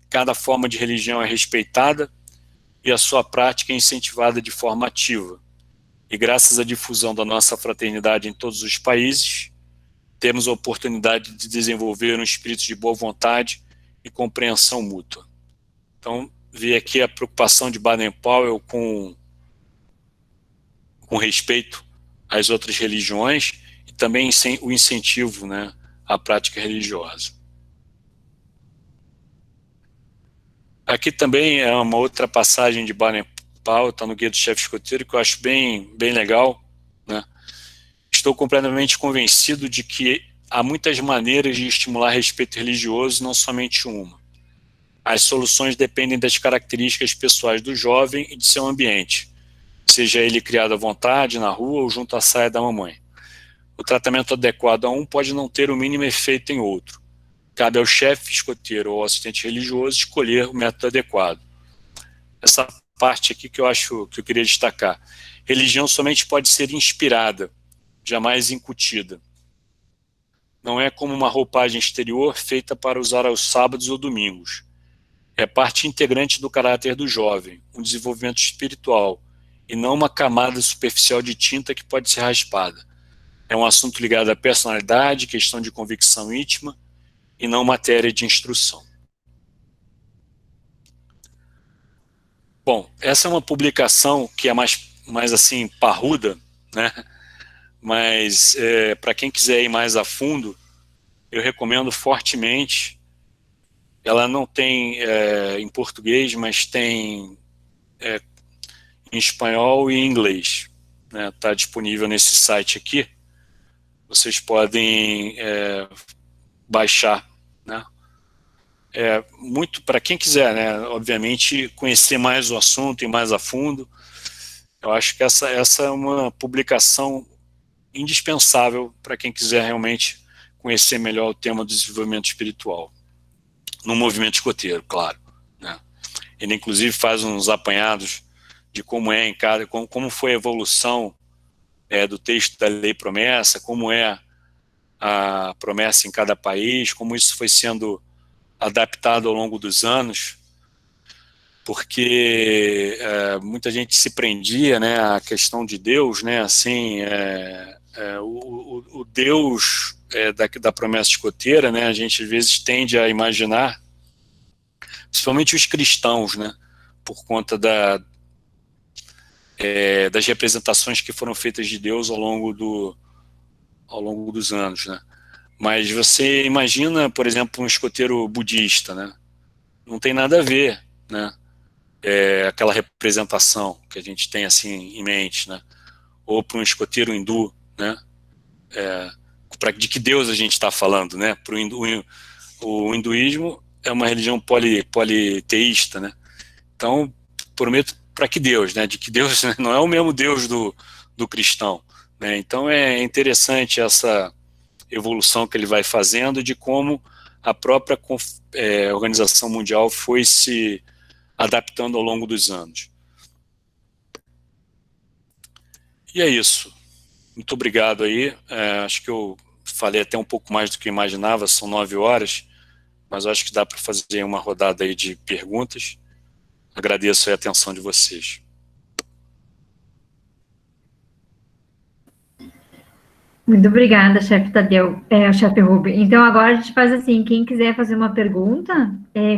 [SPEAKER 6] Cada forma de religião é respeitada e a sua prática é incentivada de forma ativa. E graças à difusão da nossa fraternidade em todos os países, temos a oportunidade de desenvolver um espírito de boa vontade e compreensão mútua. Então, vi aqui a preocupação de Baden-Powell com respeito às outras religiões e também o incentivo, né, à prática religiosa. Aqui também é uma outra passagem de Baden-Powell, está no Guia do Chefe Escoteiro, que eu acho bem legal, né? Estou completamente convencido de que há muitas maneiras de estimular respeito religioso, não somente uma. As soluções dependem das características pessoais do jovem e de seu ambiente, seja ele criado à vontade, na rua ou junto à saia da mamãe. O tratamento adequado a um pode não ter o mínimo efeito em outro. Cabe ao chefe escoteiro ou ao assistente religioso escolher o método adequado. Essa parte aqui que eu queria destacar. Religião somente pode ser inspirada, jamais incutida. Não é como uma roupagem exterior feita para usar aos sábados ou domingos. É parte integrante do caráter do jovem, um desenvolvimento espiritual, e não uma camada superficial de tinta que pode ser raspada. É um assunto ligado à personalidade, questão de convicção íntima, e não matéria de instrução. Bom, essa é uma publicação que é mais assim, parruda, né? Mas para quem quiser ir mais a fundo, eu recomendo fortemente. Ela não tem em português, mas tem em espanhol e em inglês. Está disponível nesse site aqui. Vocês podem baixar, né? Muito para quem quiser, né? Obviamente, conhecer mais o assunto e mais a fundo. Eu acho que essa é uma publicação indispensável para quem quiser realmente conhecer melhor o tema do desenvolvimento espiritual. No movimento escoteiro, claro, né? Ele, inclusive, faz uns apanhados de como como foi a evolução do texto da Lei Promessa, como é a promessa em cada país, como isso foi sendo adaptado ao longo dos anos, porque muita gente se prendia, né, à questão de Deus, né, assim, o Deus da promessa escoteira, né, a gente às vezes tende a imaginar, principalmente os cristãos, né, por conta das representações que foram feitas de Deus ao longo dos anos, né. Mas você imagina, por exemplo, um escoteiro budista, né? Não tem nada a ver, né? Aquela representação que a gente tem assim em mente, né? Ou para um escoteiro hindu, né? De que Deus a gente está falando, né? O hinduísmo é uma religião politeísta, né? Então, prometo para que Deus, né? De que Deus, né? Não é o mesmo Deus do cristão, né? Então é interessante essa evolução que ele vai fazendo, de como a própria Organização Mundial foi se adaptando ao longo dos anos. E é isso. Muito obrigado aí. Acho que eu falei até um pouco mais do que eu imaginava, são 9 horas, mas acho que dá para fazer uma rodada aí de perguntas. Agradeço a atenção de vocês.
[SPEAKER 2] Muito obrigada, chefe Tadeu, chefe Rubem. Então, agora a gente faz assim, quem quiser fazer uma pergunta,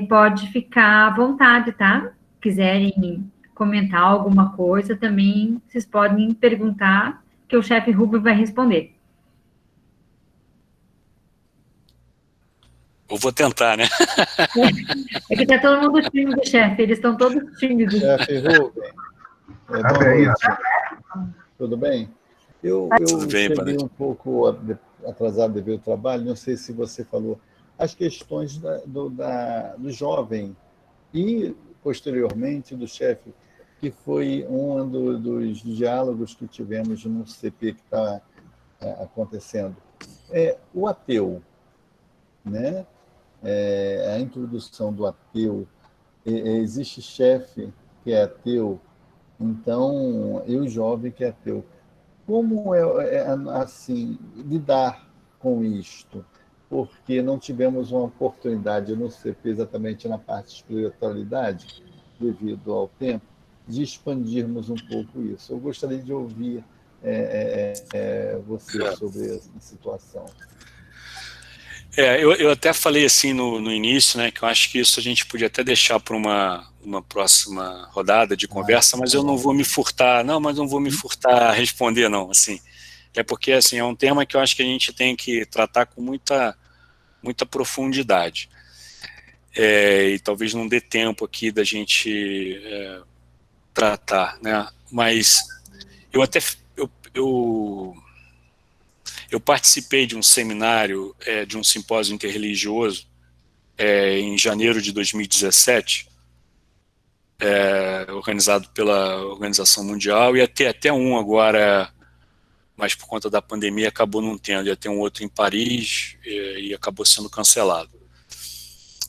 [SPEAKER 2] pode ficar à vontade, tá? Quiserem comentar alguma coisa, também vocês podem perguntar, que o chefe Rubem vai responder.
[SPEAKER 6] Eu vou tentar, né?
[SPEAKER 2] É que tá todo mundo tímido, chefe, eles estão todos tímidos.
[SPEAKER 7] Chefe Rubem, boa noite. Tudo bem? Eu cheguei um pouco atrasado devido ao trabalho, não sei se você falou as questões do jovem e, posteriormente, do chefe, que foi um dos diálogos que tivemos no CP que está acontecendo. O ateu, né? A introdução do ateu, existe chefe que é ateu, então, e o jovem que é ateu. Como assim, lidar com isto? Porque não tivemos uma oportunidade, eu não sei exatamente na parte de espiritualidade, devido ao tempo, de expandirmos um pouco isso. Eu gostaria de ouvir você sobre essa situação.
[SPEAKER 6] Eu até falei assim no início, né, que eu acho que isso a gente podia até deixar para uma próxima rodada de conversa, mas eu não vou me furtar, a responder, não, assim. É porque, assim, é um tema que eu acho que a gente tem que tratar com muita profundidade. E talvez não dê tempo aqui da gente tratar, né, mas eu participei de um seminário, de um simpósio interreligioso, em janeiro de 2017, organizado pela Organização Mundial, ia ter até um agora, mas por conta da pandemia acabou não tendo, ia ter um outro em Paris e acabou sendo cancelado.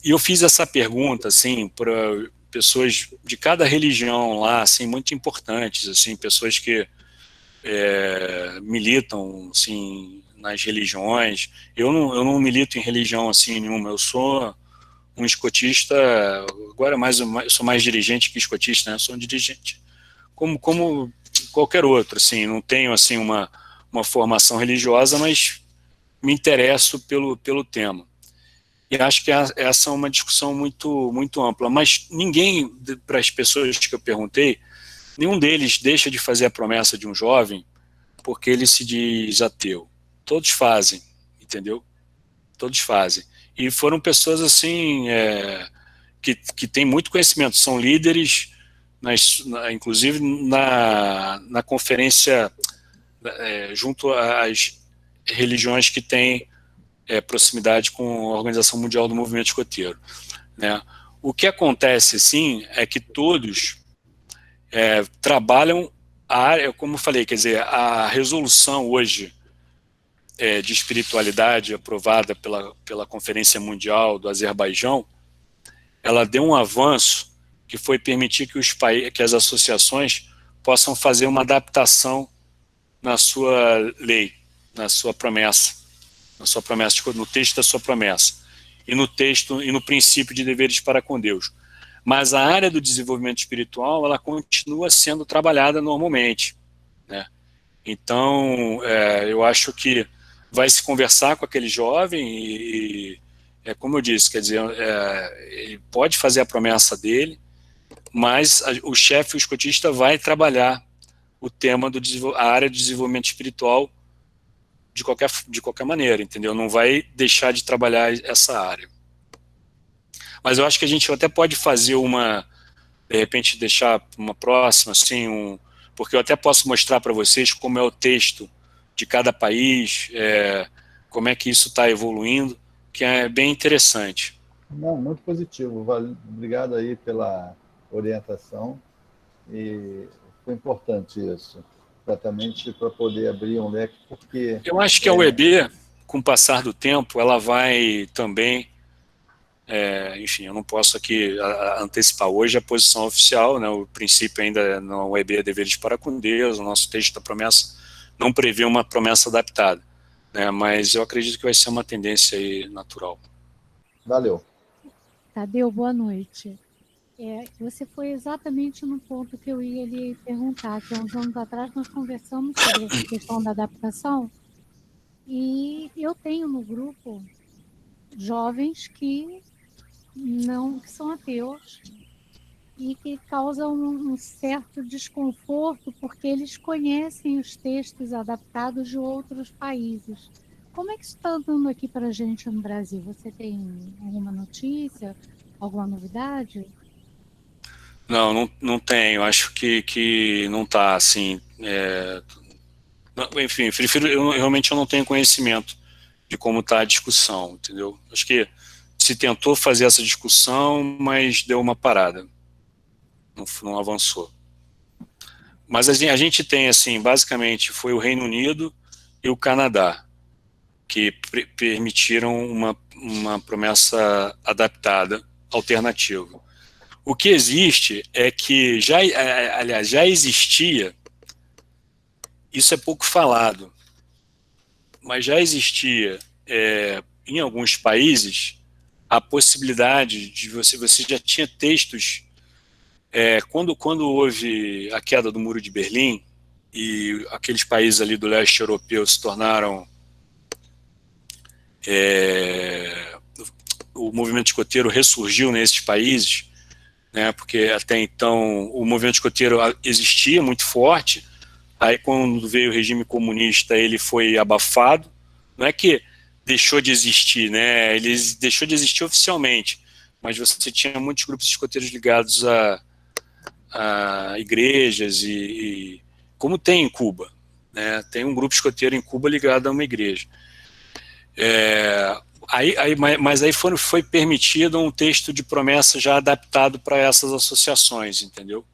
[SPEAKER 6] E eu fiz essa pergunta assim, para pessoas de cada religião lá, assim, muito importantes, assim, pessoas que militam assim, nas religiões. Eu não milito em religião assim nenhuma, eu sou um escotista, agora eu sou mais dirigente que escotista, né? Eu sou um dirigente como qualquer outro, assim, não tenho assim uma formação religiosa, mas me interesso pelo tema. E acho que essa é uma discussão muito ampla, mas ninguém, para as pessoas que eu perguntei, nenhum deles deixa de fazer a promessa de um jovem porque ele se diz ateu. Todos fazem, entendeu? Todos fazem. E foram pessoas assim, que têm muito conhecimento, são líderes, inclusive na conferência, junto às religiões que têm proximidade com a Organização Mundial do Movimento Escoteiro, né? O que acontece, sim, é que todos trabalham a área, como eu falei, quer dizer, a resolução hoje de espiritualidade aprovada pela Conferência Mundial do Azerbaijão, ela deu um avanço que foi permitir que as associações possam fazer uma adaptação na sua lei, na sua promessa, no texto da sua promessa, e no texto e no princípio de deveres para com Deus. Mas a área do desenvolvimento espiritual, ela continua sendo trabalhada normalmente, né? Então, eu acho que vai se conversar com aquele jovem e como eu disse, quer dizer, ele pode fazer a promessa dele, mas o chefe, o escotista, vai trabalhar o tema a área do desenvolvimento espiritual de qualquer maneira, entendeu? Não vai deixar de trabalhar essa área. Mas eu acho que a gente até pode fazer de repente deixar uma próxima, assim, porque eu até posso mostrar para vocês como é o texto de cada país, como é que isso está evoluindo, que é bem interessante.
[SPEAKER 7] Não, muito positivo. Obrigado aí pela orientação. E foi importante isso, exatamente para poder abrir um leque, porque...
[SPEAKER 6] Eu acho que a UEB, com o passar do tempo, ela vai também... enfim, eu não posso aqui antecipar hoje a posição oficial, né? O princípio ainda na UEB é deveres para com Deus, o nosso texto da promessa não prevê uma promessa adaptada, né? Mas eu acredito que vai ser uma tendência aí natural.
[SPEAKER 7] Valeu.
[SPEAKER 8] Tadeu, boa noite. Você foi exatamente no ponto que eu ia lhe perguntar, que há uns anos atrás nós conversamos sobre essa questão da adaptação, e eu tenho no grupo jovens que são ateus e que causam um certo desconforto porque eles conhecem os textos adaptados de outros países. Como é que isso está andando aqui para a gente no Brasil? Você tem alguma notícia, alguma novidade?
[SPEAKER 6] Não tenho, acho que não está assim. Enfim, realmente eu não tenho conhecimento de como está a discussão, entendeu? Acho que se tentou fazer essa discussão, mas deu uma parada, não avançou. Mas a gente tem, assim, basicamente, foi o Reino Unido e o Canadá que permitiram uma promessa adaptada, alternativa. O que existe é que, já existia, isso é pouco falado, mas já existia em alguns países a possibilidade de você já tinha textos, quando houve a queda do Muro de Berlim e aqueles países ali do leste europeu se tornaram, o movimento escoteiro ressurgiu nesses países, né, porque até então o movimento escoteiro existia muito forte, aí quando veio o regime comunista ele foi abafado, não é que deixou de existir, né, ele deixou de existir oficialmente, mas você tinha muitos grupos escoteiros ligados a igrejas e como tem em Cuba, né, tem um grupo escoteiro em Cuba ligado a uma igreja. Mas aí foi permitido um texto de promessa já adaptado para essas associações, entendeu?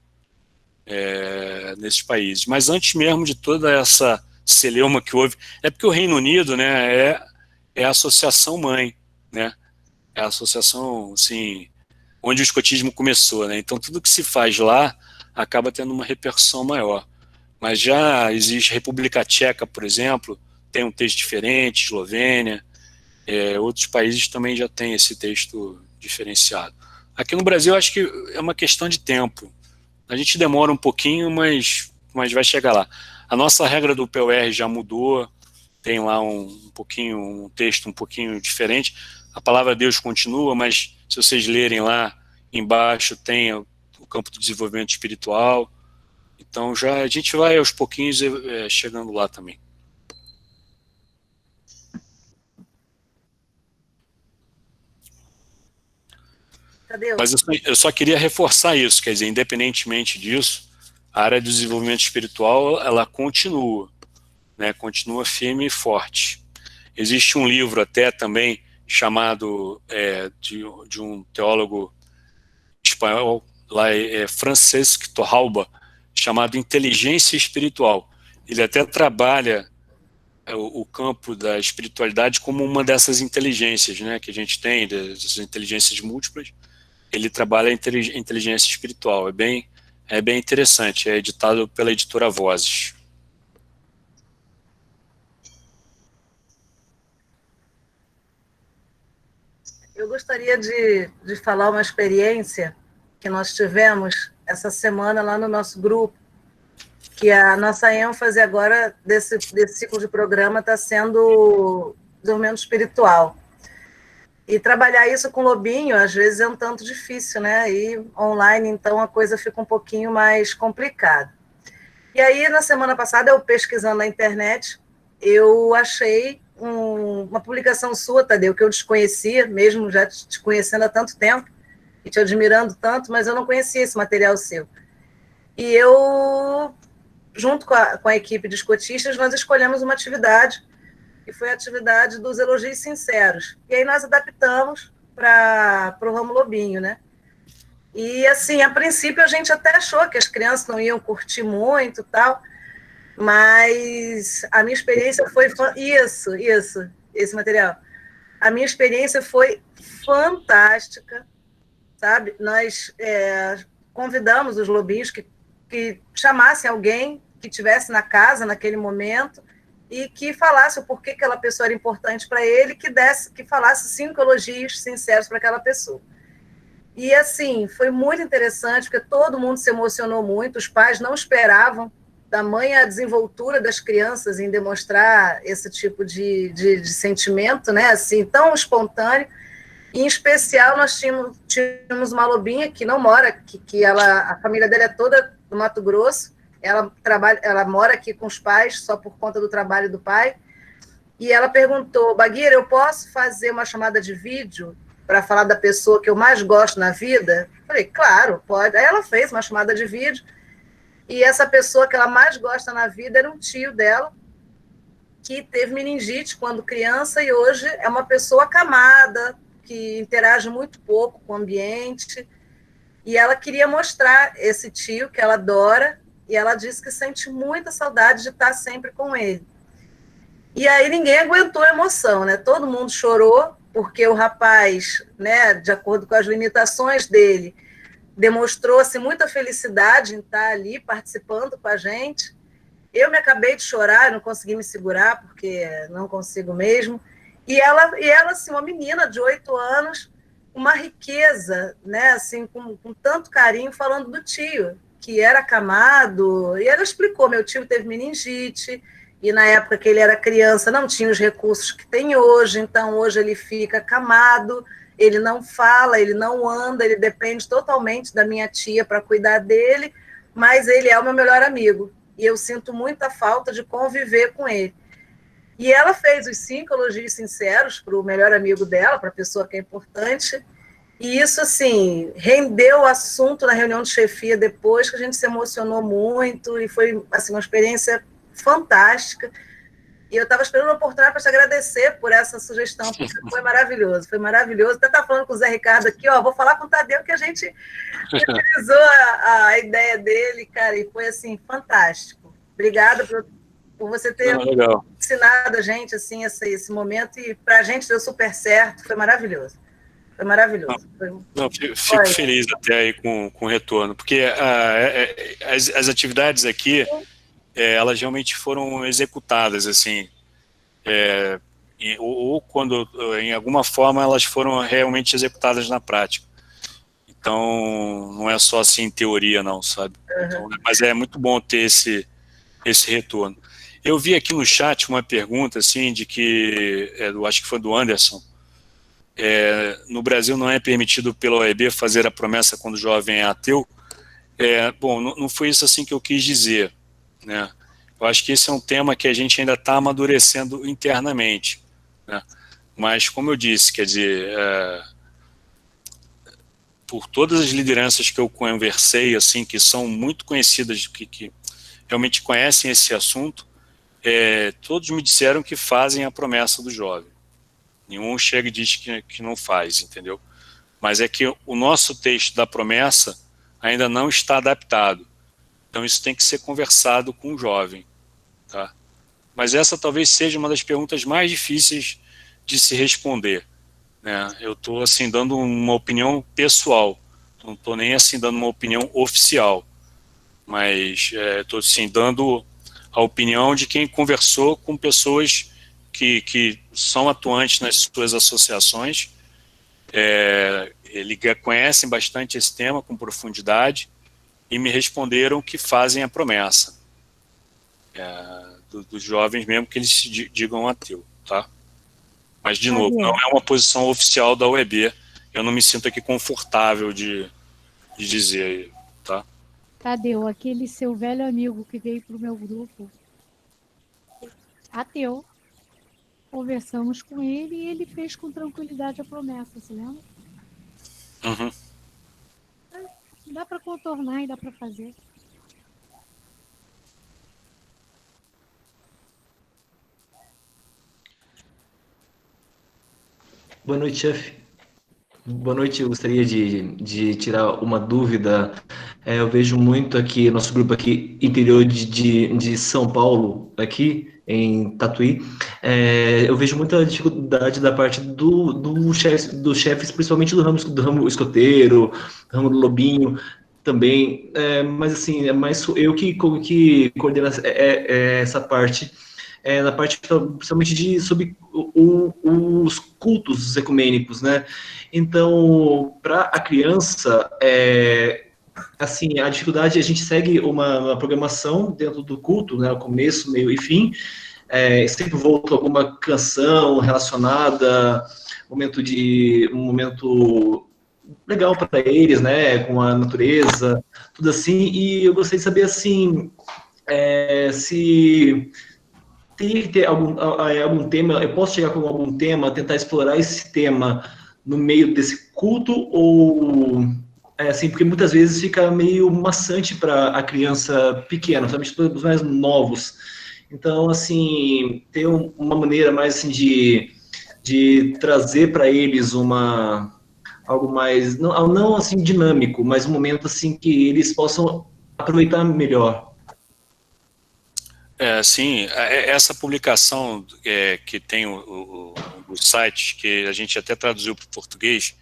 [SPEAKER 6] Nesses países. Mas antes mesmo de toda essa celeuma que houve, porque o Reino Unido, né, é a associação mãe, né? É a associação, assim, onde o escotismo começou, né? Então tudo que se faz lá acaba tendo uma repercussão maior. Mas já existe República Tcheca, por exemplo, tem um texto diferente, Eslovênia, outros países também já têm esse texto diferenciado. Aqui no Brasil, acho que é uma questão de tempo, A gente demora um pouquinho, mas vai chegar lá. A nossa regra do POR já mudou, tem lá um texto um pouquinho diferente. A palavra Deus continua, mas se vocês lerem lá embaixo, tem o campo do desenvolvimento espiritual. Então a gente vai aos pouquinhos chegando lá também. Mas eu só queria reforçar isso, quer dizer, independentemente disso, a área do desenvolvimento espiritual, ela continua, né, continua firme e forte. Existe um livro até também chamado de um teólogo espanhol, lá Francesc Torralba, chamado Inteligência Espiritual. Ele até trabalha o campo da espiritualidade como uma dessas inteligências, né, que a gente tem, dessas inteligências múltiplas. Ele trabalha a inteligência espiritual. É bem interessante. É editado pela editora Vozes.
[SPEAKER 9] Eu gostaria de falar uma experiência que nós tivemos essa semana lá no nosso grupo, que a nossa ênfase agora desse ciclo de programa está sendo desenvolvimento espiritual. E trabalhar isso com lobinho, às vezes, é um tanto difícil, né? E online, então, a coisa fica um pouquinho mais complicada. E aí, na semana passada, eu pesquisando na internet, eu achei uma publicação sua, Tadeu, que eu desconhecia, mesmo já te conhecendo há tanto tempo, e te admirando tanto, mas eu não conhecia esse material seu. E eu, junto com a equipe de escotistas, nós escolhemos uma atividade, que foi a atividade dos elogios sinceros. E aí nós adaptamos para o ramo lobinho, né? E, assim, a princípio a gente até achou que as crianças não iam curtir muito e tal, mas a minha experiência foi... Isso, esse material. A minha experiência foi fantástica, sabe? Nós convidamos os lobinhos que chamassem alguém que estivesse na casa naquele momento e que falasse o porquê aquela pessoa era importante para ele, que falasse 5 elogios sinceros para aquela pessoa. E, assim, foi muito interessante, porque todo mundo se emocionou muito, os pais não esperavam, tamanha a desenvoltura das crianças em demonstrar esse tipo de sentimento, né, assim, tão espontâneo. E, em especial, nós tínhamos uma lobinha que não mora, a família dela é toda do Mato Grosso. Ela mora aqui com os pais, só por conta do trabalho do pai, e ela perguntou: Bagueira, eu posso fazer uma chamada de vídeo para falar da pessoa que eu mais gosto na vida? Falei, claro, pode. Aí ela fez uma chamada de vídeo, e essa pessoa que ela mais gosta na vida era um tio dela, que teve meningite quando criança, e hoje é uma pessoa acamada, que interage muito pouco com o ambiente, e ela queria mostrar esse tio que ela adora, e ela disse que sente muita saudade de estar sempre com ele. E aí ninguém aguentou a emoção, né? Todo mundo chorou, porque o rapaz, né, de acordo com as limitações dele, demonstrou-se muita felicidade em estar ali participando com a gente. Eu me acabei de chorar, não consegui me segurar, porque não consigo mesmo. E ela assim, uma menina de 8 anos, uma riqueza, né, assim, com tanto carinho, falando do tio, que era acamado, e ela explicou, meu tio teve meningite, e na época que ele era criança não tinha os recursos que tem hoje, então hoje ele fica acamado, ele não fala, ele não anda, ele depende totalmente da minha tia para cuidar dele, mas ele é o meu melhor amigo, e eu sinto muita falta de conviver com ele. E ela fez os 5 elogios sinceros para o melhor amigo dela, para a pessoa que é importante. E isso, assim, rendeu o assunto na reunião de chefia depois, que a gente se emocionou muito, e foi, assim, uma experiência fantástica. E eu estava esperando uma oportunidade para te agradecer por essa sugestão, porque foi maravilhoso, foi maravilhoso. Até estava falando com o Zé Ricardo aqui, ó, vou falar com o Tadeu, que a gente utilizou a ideia dele, cara, e foi, assim, fantástico. Obrigada por você ter ensinado a gente, assim, esse momento, e para a gente deu super certo, foi maravilhoso. Foi maravilhoso.
[SPEAKER 6] Fico feliz até aí com o retorno, porque as atividades aqui, elas realmente foram executadas, assim, ou quando, em alguma forma, elas foram realmente executadas na prática. Então, não é só assim teoria, não, sabe? Então, mas é muito bom ter esse retorno. Eu vi aqui no chat uma pergunta, assim, de que, acho que foi do Anderson, no Brasil não é permitido pela OEB fazer a promessa quando o jovem é ateu. Bom, não foi isso assim que eu quis dizer, né? Eu acho que esse é um tema que a gente ainda está amadurecendo internamente, né? Mas, como eu disse, quer dizer, por todas as lideranças que eu conversei, assim, que são muito conhecidas, que realmente conhecem esse assunto, todos me disseram que fazem a promessa do jovem. Nenhum chega e diz que não faz, entendeu? Mas é que o nosso texto da promessa ainda não está adaptado. Então isso tem que ser conversado com o jovem, tá? Mas essa talvez seja uma das perguntas mais difíceis de se responder, né? Eu estou assim dando uma opinião pessoal, não estou nem assim dando uma opinião oficial, mas estou assim dando a opinião de quem conversou com pessoas que são atuantes nas suas associações, conhecem bastante esse tema com profundidade e me responderam que fazem a promessa dos jovens, mesmo que eles se digam ateu, tá? Mas, de novo, não é uma posição oficial da UEB, eu não me sinto aqui confortável de dizer, tá?
[SPEAKER 8] Tadeu, aquele seu velho amigo que veio para o meu grupo, ateu, conversamos com ele e ele fez com tranquilidade a promessa, você lembra?
[SPEAKER 6] Uhum.
[SPEAKER 8] Dá para contornar e dá para fazer.
[SPEAKER 10] Boa noite, chefe. Boa noite, eu gostaria de tirar uma dúvida. Eu vejo muito aqui, nosso grupo aqui, interior de São Paulo, aqui em Tatuí, eu vejo muita dificuldade da parte dos chefes, principalmente do ramo escoteiro, do ramo do lobinho, também, mas assim, é mais eu que coordeno essa parte, na parte principalmente sobre os cultos ecumênicos, né? Então, para a criança, assim, a dificuldade, a gente segue uma programação dentro do culto, né? Começo, meio e fim, sempre volta alguma canção relacionada, um momento legal para eles, né? Com a natureza, tudo assim, e eu gostaria de saber, assim, se teria que ter algum tema, eu posso chegar com algum tema, tentar explorar esse tema no meio desse culto, ou assim, porque muitas vezes fica meio maçante para a criança pequena, principalmente para os mais novos. Então, assim, ter uma maneira mais assim de trazer para eles algo mais, não assim dinâmico, mas um momento assim que eles possam aproveitar melhor.
[SPEAKER 6] Sim, essa publicação que tem os sites, que a gente até traduziu para o português,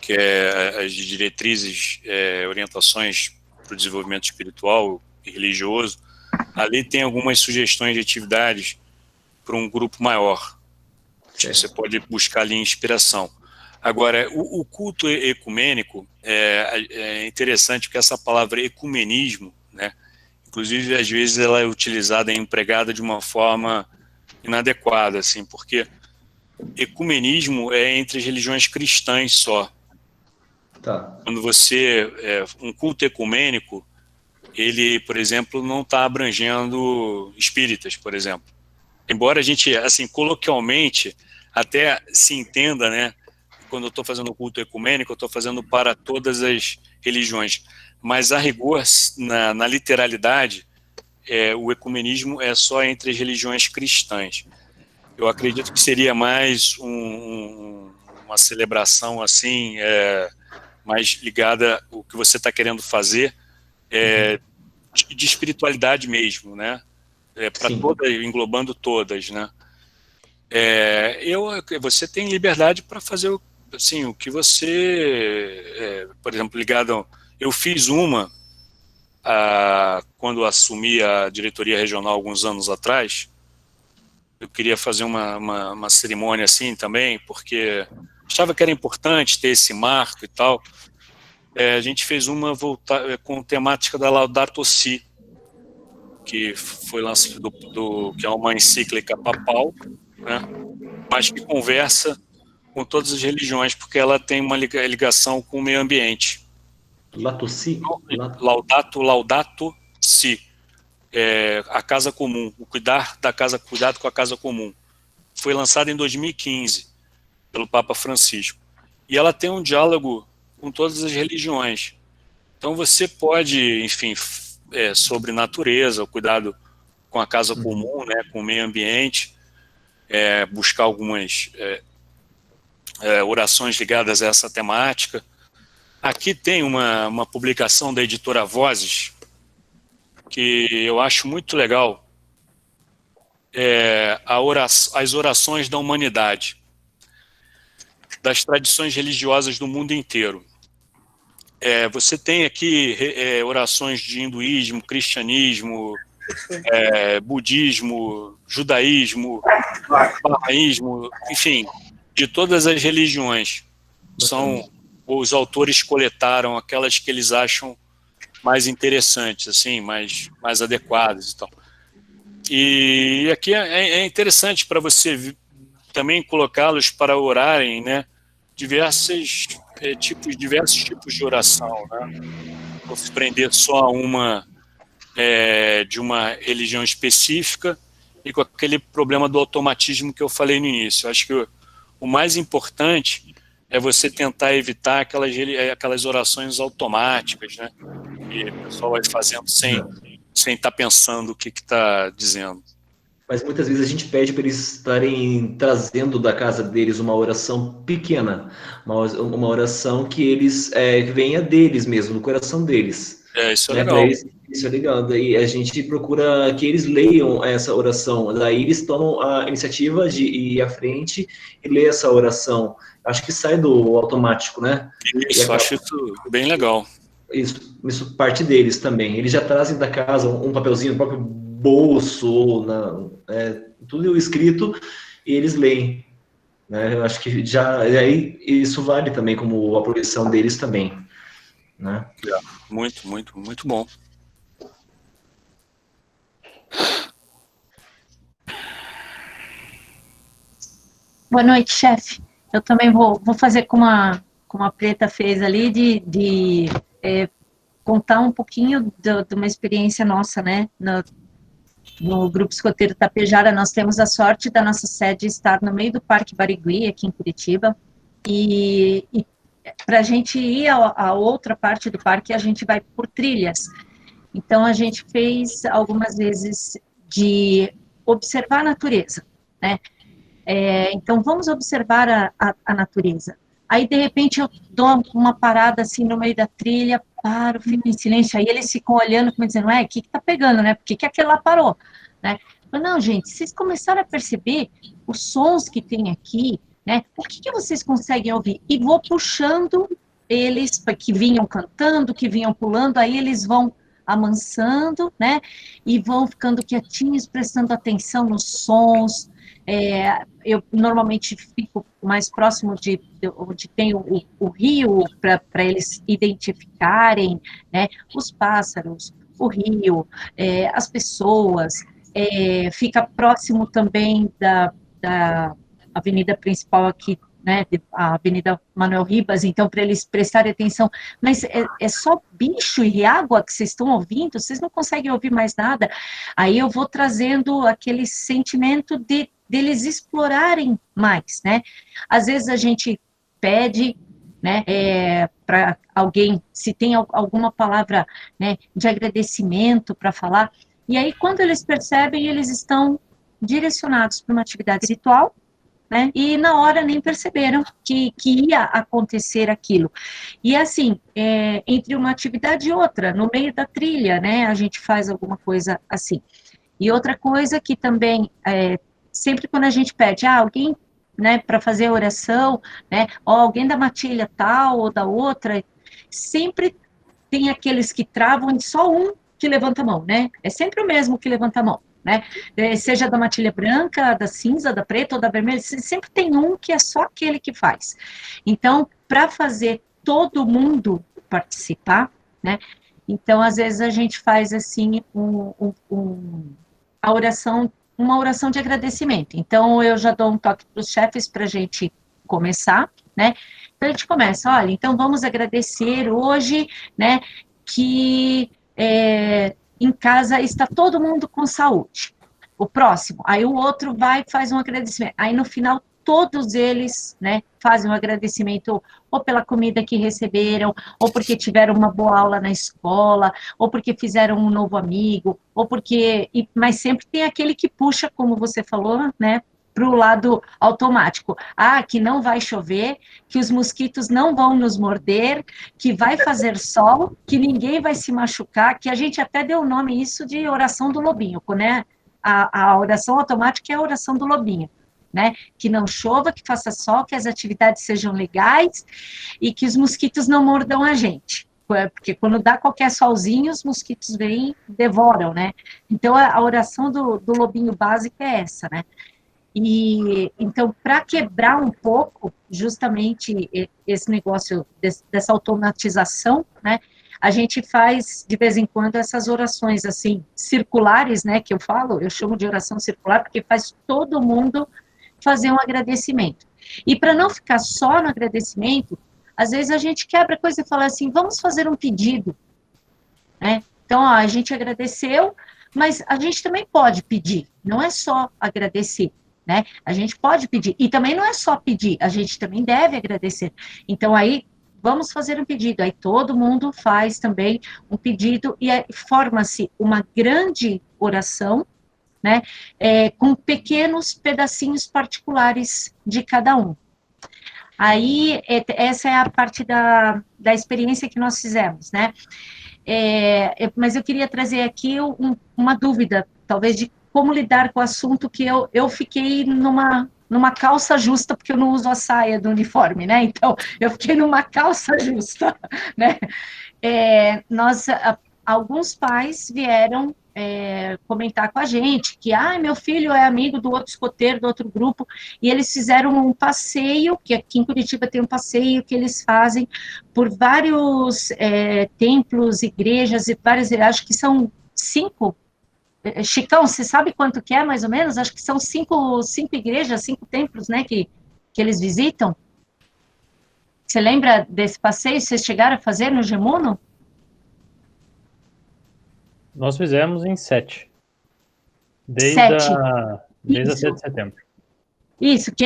[SPEAKER 6] que é as diretrizes, orientações para o desenvolvimento espiritual e religioso, ali tem algumas sugestões de atividades para um grupo maior. Você pode buscar ali inspiração. Agora, o culto ecumênico é interessante, porque essa palavra ecumenismo, né, inclusive, às vezes, ela é utilizada e empregada de uma forma inadequada, assim, porque ecumenismo é entre as religiões cristãs só.
[SPEAKER 10] Tá.
[SPEAKER 6] Quando um culto ecumênico, ele, por exemplo, não está abrangendo espíritas, por exemplo. Embora a gente, assim, coloquialmente, até se entenda, né, quando eu estou fazendo culto ecumênico, eu estou fazendo para todas as religiões. Mas, a rigor, na literalidade, o ecumenismo é só entre as religiões cristãs. Eu acredito que seria mais uma celebração assim, mais ligada ao que você está querendo fazer, de espiritualidade mesmo, né? Para todas, englobando todas, né? Você tem liberdade para fazer assim, o que você, por exemplo, ligado. Eu fiz quando assumi a diretoria regional alguns anos atrás. Eu queria fazer uma cerimônia assim também, porque achava que era importante ter esse marco e tal. a gente fez uma com temática da Laudato Si, que foi lançado que é uma encíclica papal, né, mas que conversa com todas as religiões, porque ela tem uma ligação com o meio ambiente.
[SPEAKER 10] Laudato Si?
[SPEAKER 6] Laudato Si. A casa comum, cuidado com a casa comum. Foi lançada em 2015 pelo Papa Francisco. E ela tem um diálogo com todas as religiões. Então você pode, enfim, sobre natureza, o cuidado com a casa comum, né, com o meio ambiente, buscar algumas orações ligadas a essa temática. Aqui tem uma publicação da editora Vozes, que eu acho muito legal, as orações da humanidade, das tradições religiosas do mundo inteiro. Você tem aqui orações de hinduísmo, cristianismo, budismo, judaísmo, bahaísmo, enfim, de todas as religiões. Os autores coletaram aquelas que eles acham mais interessantes, assim, mais adequadas e tal. E aqui é interessante para você também colocá-los para orarem, né, diversos tipos de oração, né? Não se prender só a uma de uma religião específica e com aquele problema do automatismo que eu falei no início. Eu acho que o mais importante é você tentar evitar aquelas orações automáticas, né? E o pessoal vai fazendo sem estar pensando o que está dizendo.
[SPEAKER 10] Mas muitas vezes a gente pede para eles estarem trazendo da casa deles uma oração pequena, uma oração que eles que venha deles mesmo, do coração deles.
[SPEAKER 6] Isso é legal.
[SPEAKER 10] Isso é legal. Daí a gente procura que eles leiam essa oração. Daí eles tomam a iniciativa de ir à frente e ler essa oração. Acho que sai do automático, né?
[SPEAKER 6] Isso, acho isso bem legal.
[SPEAKER 10] Isso parte deles também. Eles já trazem da casa um papelzinho no próprio bolso, tudo escrito, e eles leem. Né? Eu acho que aí isso vale também como a progressão deles também. Né?
[SPEAKER 6] Muito, muito, muito bom.
[SPEAKER 11] Boa noite, chefe. Eu também vou fazer como a Preta fez ali, de contar um pouquinho de uma experiência nossa, né? No Grupo Escoteiro Tapejara, nós temos a sorte da nossa sede estar no meio do Parque Barigui, aqui em Curitiba, e para a gente ir a outra parte do parque, a gente vai por trilhas. Então, a gente fez algumas vezes de observar a natureza, né? Então, vamos observar a natureza. Aí, de repente, eu dou uma parada assim no meio da trilha, paro, fico em silêncio, aí eles ficam olhando, como dizendo, o que tá pegando, né? Por que aquele lá parou? Né? Mas, não, gente, vocês começaram a perceber os sons que tem aqui, né? O que vocês conseguem ouvir? E vou puxando eles, que vinham cantando, que vinham pulando, aí eles vão amansando, né? E vão ficando quietinhos, prestando atenção nos sons. Eu normalmente fico mais próximo de onde tem o rio, para eles identificarem, né, os pássaros, o rio, as pessoas, fica próximo também da avenida principal aqui, né, a Avenida Manuel Ribas, então, para eles prestarem atenção, mas é só bicho e água que vocês estão ouvindo, vocês não conseguem ouvir mais nada, aí eu vou trazendo aquele sentimento deles explorarem mais, né, às vezes a gente pede, né, para alguém, se tem alguma palavra, né, de agradecimento para falar, e aí quando eles percebem, eles estão direcionados para uma atividade ritual, né, e na hora nem perceberam que ia acontecer aquilo. E assim, entre uma atividade e outra, no meio da trilha, né, a gente faz alguma coisa assim. E outra coisa que também, sempre quando a gente pede, alguém, né, para fazer oração, né, ou alguém da matilha tal ou da outra, sempre tem aqueles que travam e só um que levanta a mão, né, é sempre o mesmo que levanta a mão. Né? Seja da matilha branca, da cinza, da preta ou da vermelha, sempre tem um que é só aquele que faz. Então, para fazer todo mundo participar, né? Então, às vezes, a gente faz, assim, uma oração de agradecimento. Então, eu já dou um toque para os chefes para a gente começar, né? Então, a gente começa, olha, então vamos agradecer hoje, né, que em casa está todo mundo com saúde. O próximo, aí o outro vai e faz um agradecimento. Aí, no final, todos eles, né, fazem um agradecimento ou pela comida que receberam, ou porque tiveram uma boa aula na escola, ou porque fizeram um novo amigo, ou porque... Mas sempre tem aquele que puxa, como você falou, né, para o lado automático. Ah, que não vai chover, que os mosquitos não vão nos morder, que vai fazer sol, que ninguém vai se machucar, que a gente até deu o nome isso de oração do lobinho, né? A oração automática é a oração do lobinho, né? Que não chova, que faça sol, que as atividades sejam legais e que os mosquitos não mordam a gente. Porque quando dá qualquer solzinho, os mosquitos vêm e devoram, né? Então, a oração do lobinho básica é essa, né? E, então, para quebrar um pouco, justamente, esse negócio dessa automatização, né, a gente faz, de vez em quando, essas orações, assim, circulares, né, que eu chamo de oração circular, porque faz todo mundo fazer um agradecimento. E para não ficar só no agradecimento, às vezes a gente quebra a coisa e fala assim, vamos fazer um pedido, né? Então, ó, a gente agradeceu, mas a gente também pode pedir, não é só agradecer, né? A gente pode pedir, e também não é só pedir, a gente também deve agradecer. Então, aí, vamos fazer um pedido, aí todo mundo faz também um pedido, e forma-se uma grande oração, né, com pequenos pedacinhos particulares de cada um. Aí, essa é a parte da experiência que nós fizemos, né? Mas eu queria trazer aqui uma dúvida, talvez, de como lidar com o assunto que eu fiquei numa calça justa, porque eu não uso a saia do uniforme, né? Então, eu fiquei numa calça justa, né? Alguns pais vieram comentar com a gente que, meu filho é amigo do outro escoteiro, do outro grupo, e eles fizeram um passeio, que aqui em Curitiba tem um passeio que eles fazem por vários templos, igrejas, e várias, acho que são 5. Chicão, você sabe quanto que é, mais ou menos? Acho que são 5 igrejas, 5 templos, né, que eles visitam. Você lembra desse passeio? Vocês chegaram a fazer no Gemuno?
[SPEAKER 12] Nós fizemos em 7. Desde a 7 de setembro.
[SPEAKER 11] Isso, que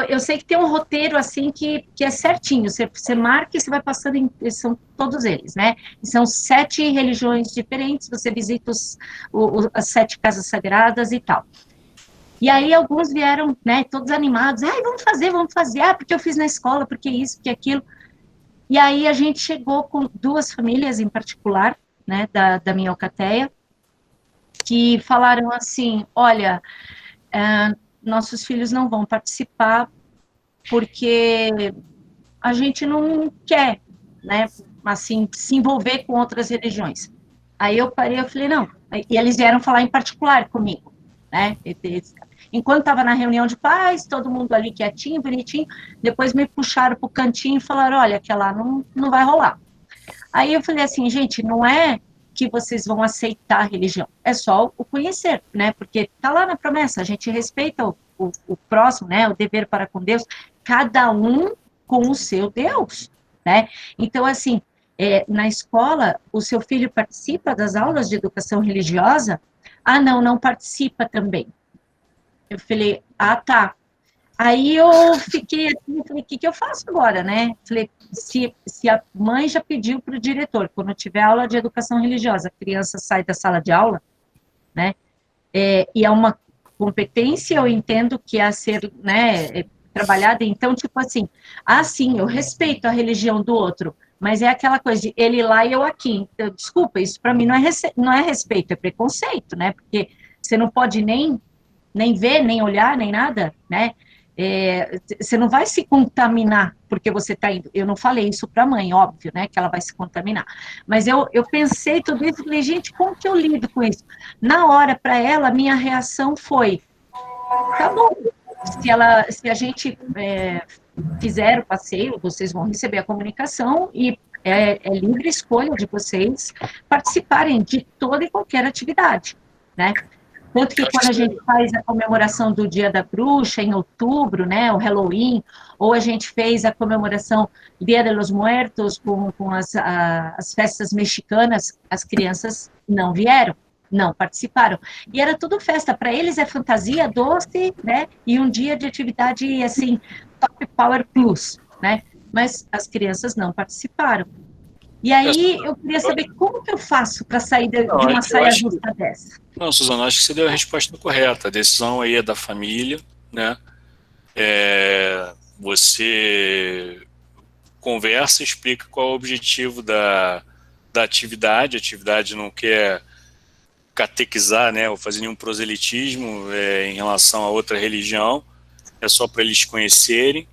[SPEAKER 11] eu sei que tem um roteiro assim que é certinho, você marca e você vai passando, são todos eles, né? E são 7 religiões diferentes, você visita as 7 casas sagradas e tal. E aí alguns vieram, né, todos animados, vamos fazer, porque eu fiz na escola, porque isso, porque aquilo. E aí a gente chegou com 2 famílias em particular, né, da minha alcateia, que falaram assim, olha, nossos filhos não vão participar porque a gente não quer, né, assim, se envolver com outras religiões. Aí eu parei, eu falei, não, e eles vieram falar em particular comigo, né, enquanto estava na reunião de pais, todo mundo ali quietinho, bonitinho, depois me puxaram para o cantinho e falaram, olha, que lá não vai rolar. Aí eu falei assim, gente, não é que vocês vão aceitar a religião, é só o conhecer, né, porque tá lá na promessa, a gente respeita o próximo, né, o dever para com Deus, cada um com o seu Deus, né, então assim, na escola, o seu filho participa das aulas de educação religiosa? Não participa também. Eu falei, tá. Aí eu fiquei assim, falei, o que eu faço agora, né? Falei, se a mãe já pediu para o diretor, quando tiver aula de educação religiosa, a criança sai da sala de aula, né? E é uma competência, eu entendo que é a ser, né, trabalhada, então, tipo assim, sim, eu respeito a religião do outro, mas é aquela coisa de ele lá e eu aqui. Então, desculpa, isso para mim não é respeito, é preconceito, né? Porque você não pode nem ver, nem olhar, nem nada, né? Você não vai se contaminar porque você está indo. Eu não falei isso para a mãe, óbvio, né, que ela vai se contaminar. Mas eu pensei tudo isso e falei, gente, como que eu lido com isso? Na hora, para ela, a minha reação foi, tá bom, se a gente fizer o passeio, vocês vão receber a comunicação e é livre escolha de vocês participarem de toda e qualquer atividade, né? Tanto que quando a gente faz a comemoração do Dia da Bruxa, em outubro, né, o Halloween, ou a gente fez a comemoração Dia de los Muertos, com as festas mexicanas, as crianças não vieram, não participaram. E era tudo festa, para eles é fantasia, doce, né, e um dia de atividade, assim, Top Power Plus, né, mas as crianças não participaram. E aí, eu queria saber como que eu faço para sair de uma saia justa dessa?
[SPEAKER 6] Não, Suzana, acho que você deu a resposta correta. A decisão aí é da família, né? Você conversa, explica qual é o objetivo da atividade. A atividade não quer catequizar, né, ou fazer nenhum proselitismo em relação a outra religião, é só para eles conhecerem.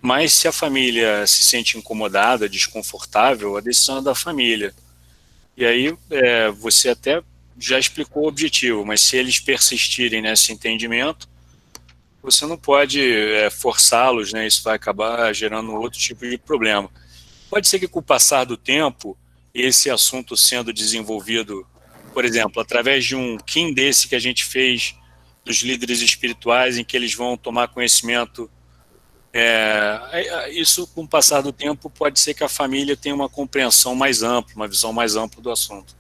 [SPEAKER 6] Mas se a família se sente incomodada, desconfortável, a decisão é da família. E aí você até já explicou o objetivo, mas se eles persistirem nesse entendimento, você não pode forçá-los, né? Isso vai acabar gerando outro tipo de problema. Pode ser que com o passar do tempo, esse assunto sendo desenvolvido, por exemplo, através de um Kim desse que a gente fez dos líderes espirituais, em que eles vão tomar conhecimento. Isso, com o passar do tempo, pode ser que a família tenha uma compreensão mais ampla, uma visão mais ampla do assunto.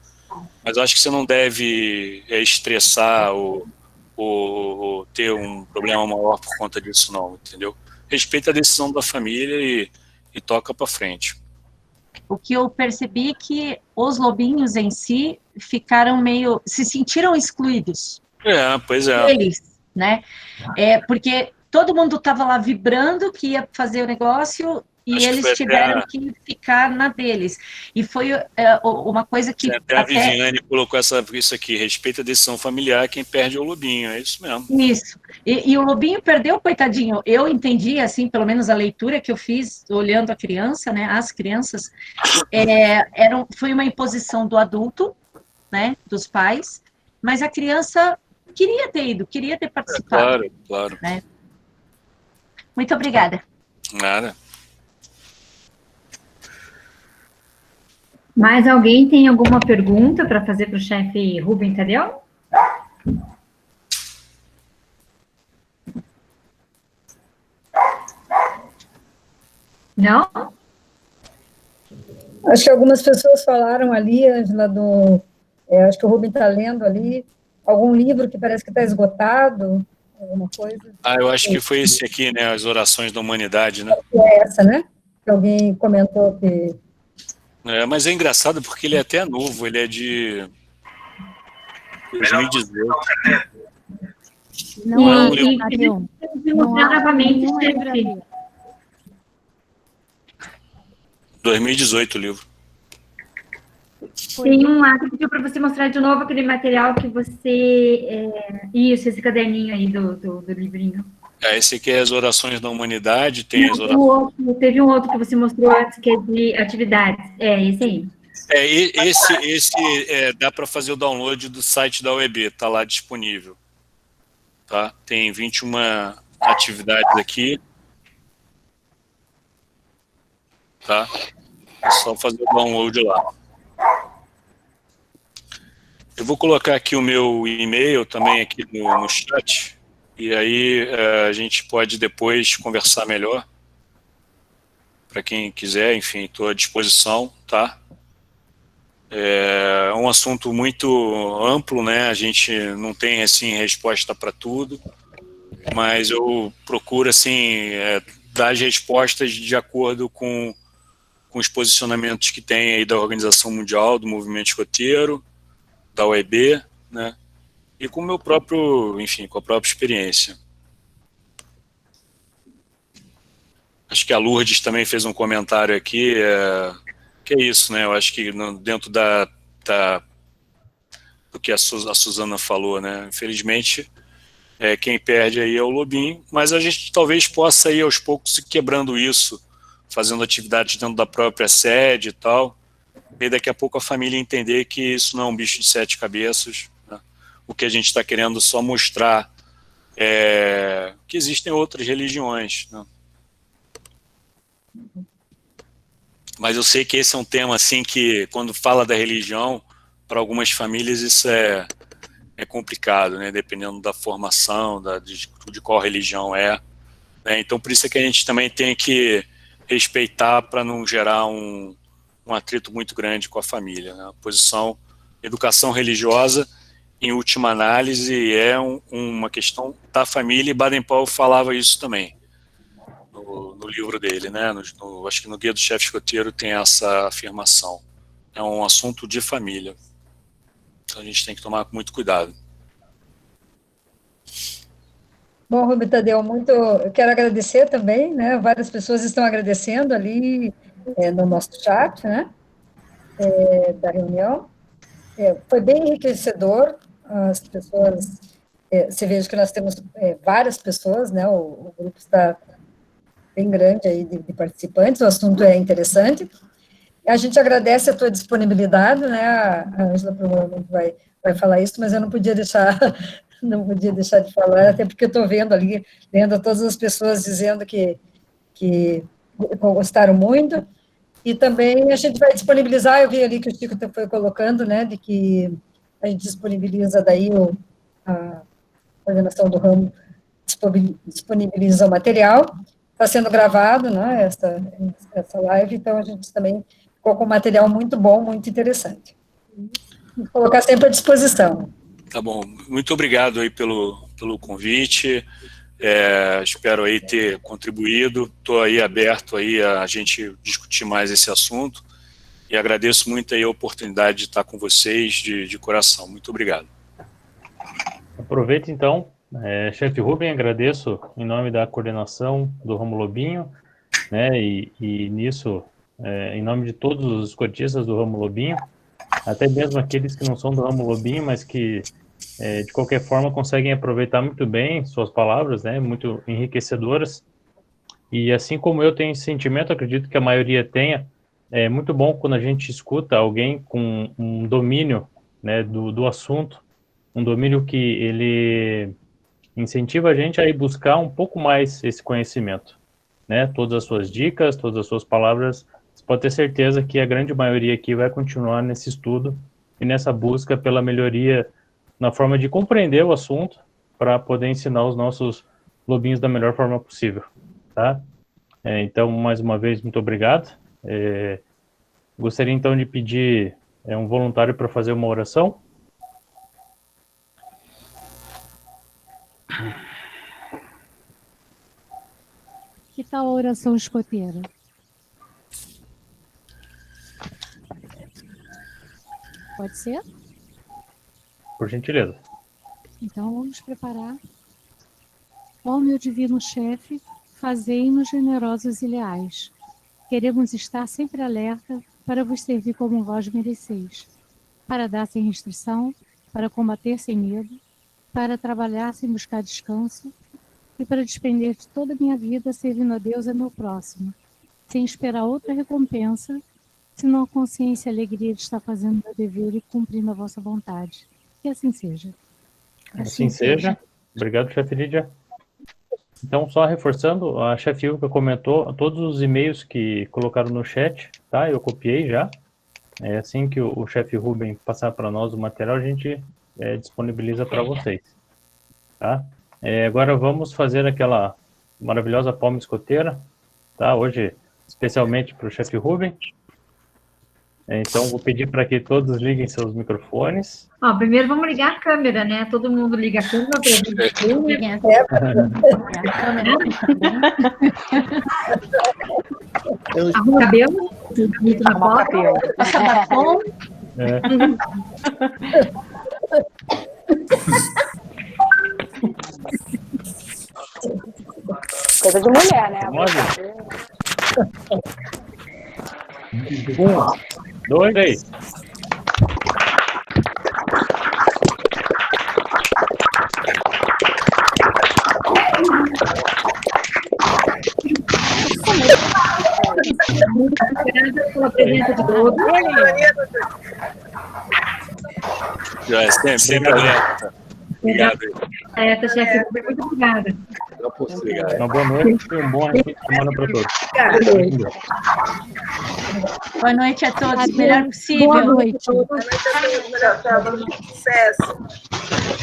[SPEAKER 6] Mas eu acho que você não deve estressar ou ter um problema maior por conta disso, não, entendeu? Respeita a decisão da família e toca para frente.
[SPEAKER 11] O que eu percebi é que os lobinhos em si se sentiram excluídos.
[SPEAKER 6] Pois é.
[SPEAKER 11] Eles, né? Porque todo mundo estava lá vibrando que ia fazer o negócio e eles tiveram que ficar na deles. E foi uma coisa que...
[SPEAKER 6] Até a Viviane colocou isso aqui, respeita a decisão familiar, quem perde é o lobinho, é isso mesmo.
[SPEAKER 11] Isso. E o lobinho perdeu, coitadinho. Eu entendi, assim, pelo menos a leitura que eu fiz, olhando a criança, né, as crianças, foi uma imposição do adulto, né, dos pais, mas a criança queria ter ido, queria ter participado.
[SPEAKER 6] Claro.
[SPEAKER 11] Né? Muito obrigada.
[SPEAKER 6] Nada.
[SPEAKER 2] Mais alguém tem alguma pergunta para fazer para o chefe Rubem Tadeu? Não?
[SPEAKER 4] Acho que algumas pessoas falaram ali, Ângela, acho que o Rubem está lendo ali, algum livro que parece que está esgotado, alguma coisa.
[SPEAKER 6] Eu acho que foi esse aqui, né, As Orações da Humanidade, né?
[SPEAKER 4] É essa, né? Que alguém comentou que...
[SPEAKER 6] Mas é engraçado porque ele é até novo, ele é de 2018.
[SPEAKER 8] Não,
[SPEAKER 2] mostrar novamente, chefe.
[SPEAKER 6] 2018 o livro.
[SPEAKER 2] Tem um lá que pediu para você mostrar de novo aquele material que você... Isso, esse caderninho aí do livrinho.
[SPEAKER 6] Esse aqui é As Orações da Humanidade, tem as orações...
[SPEAKER 2] Teve um outro que você mostrou antes, que é de atividades. Esse aí.
[SPEAKER 6] Esse dá para fazer o download do site da UEB, está lá disponível. Tá? Tem 21 atividades aqui. Tá? É só fazer o download lá. Eu vou colocar aqui o meu e-mail também aqui no chat. E aí a gente pode depois conversar melhor. Para quem quiser, enfim, estou à disposição, tá? É um assunto muito amplo, né? A gente não tem, assim, resposta para tudo, mas eu procuro, assim, dar as respostas de acordo com os posicionamentos que tem aí da Organização Mundial, do Movimento Escoteiro, da UEB, né? E com o meu próprio, enfim, com a própria experiência. Acho que a Lourdes também fez um comentário aqui, que é isso, né? Eu acho que dentro do que a Suzana falou, né? Infelizmente, quem perde aí é o lobinho, mas a gente talvez possa ir aos poucos quebrando isso, fazendo atividades dentro da própria sede e tal, e daqui a pouco a família entender que isso não é um bicho de 7 cabeças, né? O que a gente está querendo só mostrar que existem outras religiões, né? Mas eu sei que esse é um tema, assim, que quando fala da religião, para algumas famílias isso é complicado, né? Dependendo da formação, de qual religião é. Né? Então, por isso é que a gente também tem que respeitar para não gerar um atrito muito grande com a família. Né? A posição, educação religiosa, em última análise, é uma questão da família, e Baden-Powell falava isso também no livro dele, né? Acho que no Guia do Chefe Escoteiro tem essa afirmação. É um assunto de família. Então a gente tem que tomar muito cuidado.
[SPEAKER 4] Bom, Rubem Tadeu, eu quero agradecer também, né? Várias pessoas estão agradecendo ali no nosso chat, né? Da reunião. Foi bem enriquecedor. As pessoas, você veja que nós temos várias pessoas, né? O grupo está bem grande aí de participantes, o assunto é interessante. A gente agradece a tua disponibilidade, né? A Ângela provavelmente vai falar isso, mas eu não podia deixar de falar, até porque eu estou vendo todas as pessoas dizendo que gostaram muito, e também a gente vai disponibilizar, eu vi ali que o Chico foi colocando, né, de que a gente disponibiliza daí a coordenação do ramo disponibiliza o material, está sendo gravado, né, essa live, então a gente também ficou com um material muito bom, muito interessante. Vou colocar sempre à disposição.
[SPEAKER 6] Tá bom, muito obrigado aí pelo convite, espero aí ter contribuído, estou aí aberto aí a gente discutir mais esse assunto, e agradeço muito aí a oportunidade de estar com vocês de coração. Muito obrigado.
[SPEAKER 12] Aproveito então, chefe Rubem, agradeço em nome da coordenação do Ramo Lobinho, né, e nisso, em nome de todos os escotistas do Ramo Lobinho, até mesmo aqueles que não são do Ramo Lobinho, mas que, de qualquer forma, conseguem aproveitar muito bem suas palavras, né, muito enriquecedoras, e assim como eu tenho esse sentimento, acredito que a maioria tenha, é muito bom quando a gente escuta alguém com um domínio, né, do assunto, um domínio que ele incentiva a gente a ir buscar um pouco mais esse conhecimento, né, todas as suas dicas, todas as suas palavras, você pode ter certeza que a grande maioria aqui vai continuar nesse estudo e nessa busca pela melhoria na forma de compreender o assunto para poder ensinar os nossos lobinhos da melhor forma possível, tá? Então, mais uma vez, muito obrigado. Gostaria, então, de pedir um voluntário para fazer uma oração.
[SPEAKER 8] Que tal a oração escoteira? Pode ser?
[SPEAKER 12] Por gentileza.
[SPEAKER 8] Então, vamos preparar. Ó meu divino chefe, fazei-nos generosos e leais. Queremos estar sempre alerta para vos servir como vós mereceis, para dar sem restrição, para combater sem medo, para trabalhar sem buscar descanso e para despender de toda a minha vida servindo a Deus e ao meu próximo, sem esperar outra recompensa, senão a consciência e a alegria de estar fazendo o meu dever e cumprindo a vossa vontade. Que assim seja.
[SPEAKER 12] Assim seja. Obrigado, chefe Lídia. Então, só reforçando, a chefe Ilka comentou todos os e-mails que colocaram no chat, tá? Eu copiei já. Assim que o chefe Rubem passar para nós o material, a gente disponibiliza para vocês, tá? Agora vamos fazer aquela maravilhosa palma escoteira, tá? Hoje, especialmente para o chefe Rubem. Então, vou pedir para que todos liguem seus microfones.
[SPEAKER 2] Primeiro vamos ligar a câmera, né? Todo mundo liga a câmera. Arruma o cabelo. Arruma o cabelo. Passa batom.
[SPEAKER 3] Coisa de mulher, né?
[SPEAKER 12] 1, 2, 3.
[SPEAKER 2] Obrigada pela presença de todos.
[SPEAKER 6] Sempre alerta. Obrigado.
[SPEAKER 2] Chefe, muito obrigada.
[SPEAKER 7] Não possível.
[SPEAKER 12] Uma boa noite e um bom fim de semana para todos.
[SPEAKER 11] Boa noite a todos. Melhor possível.
[SPEAKER 8] Boa noite.
[SPEAKER 9] Boa noite a todos. Melhor, sucesso.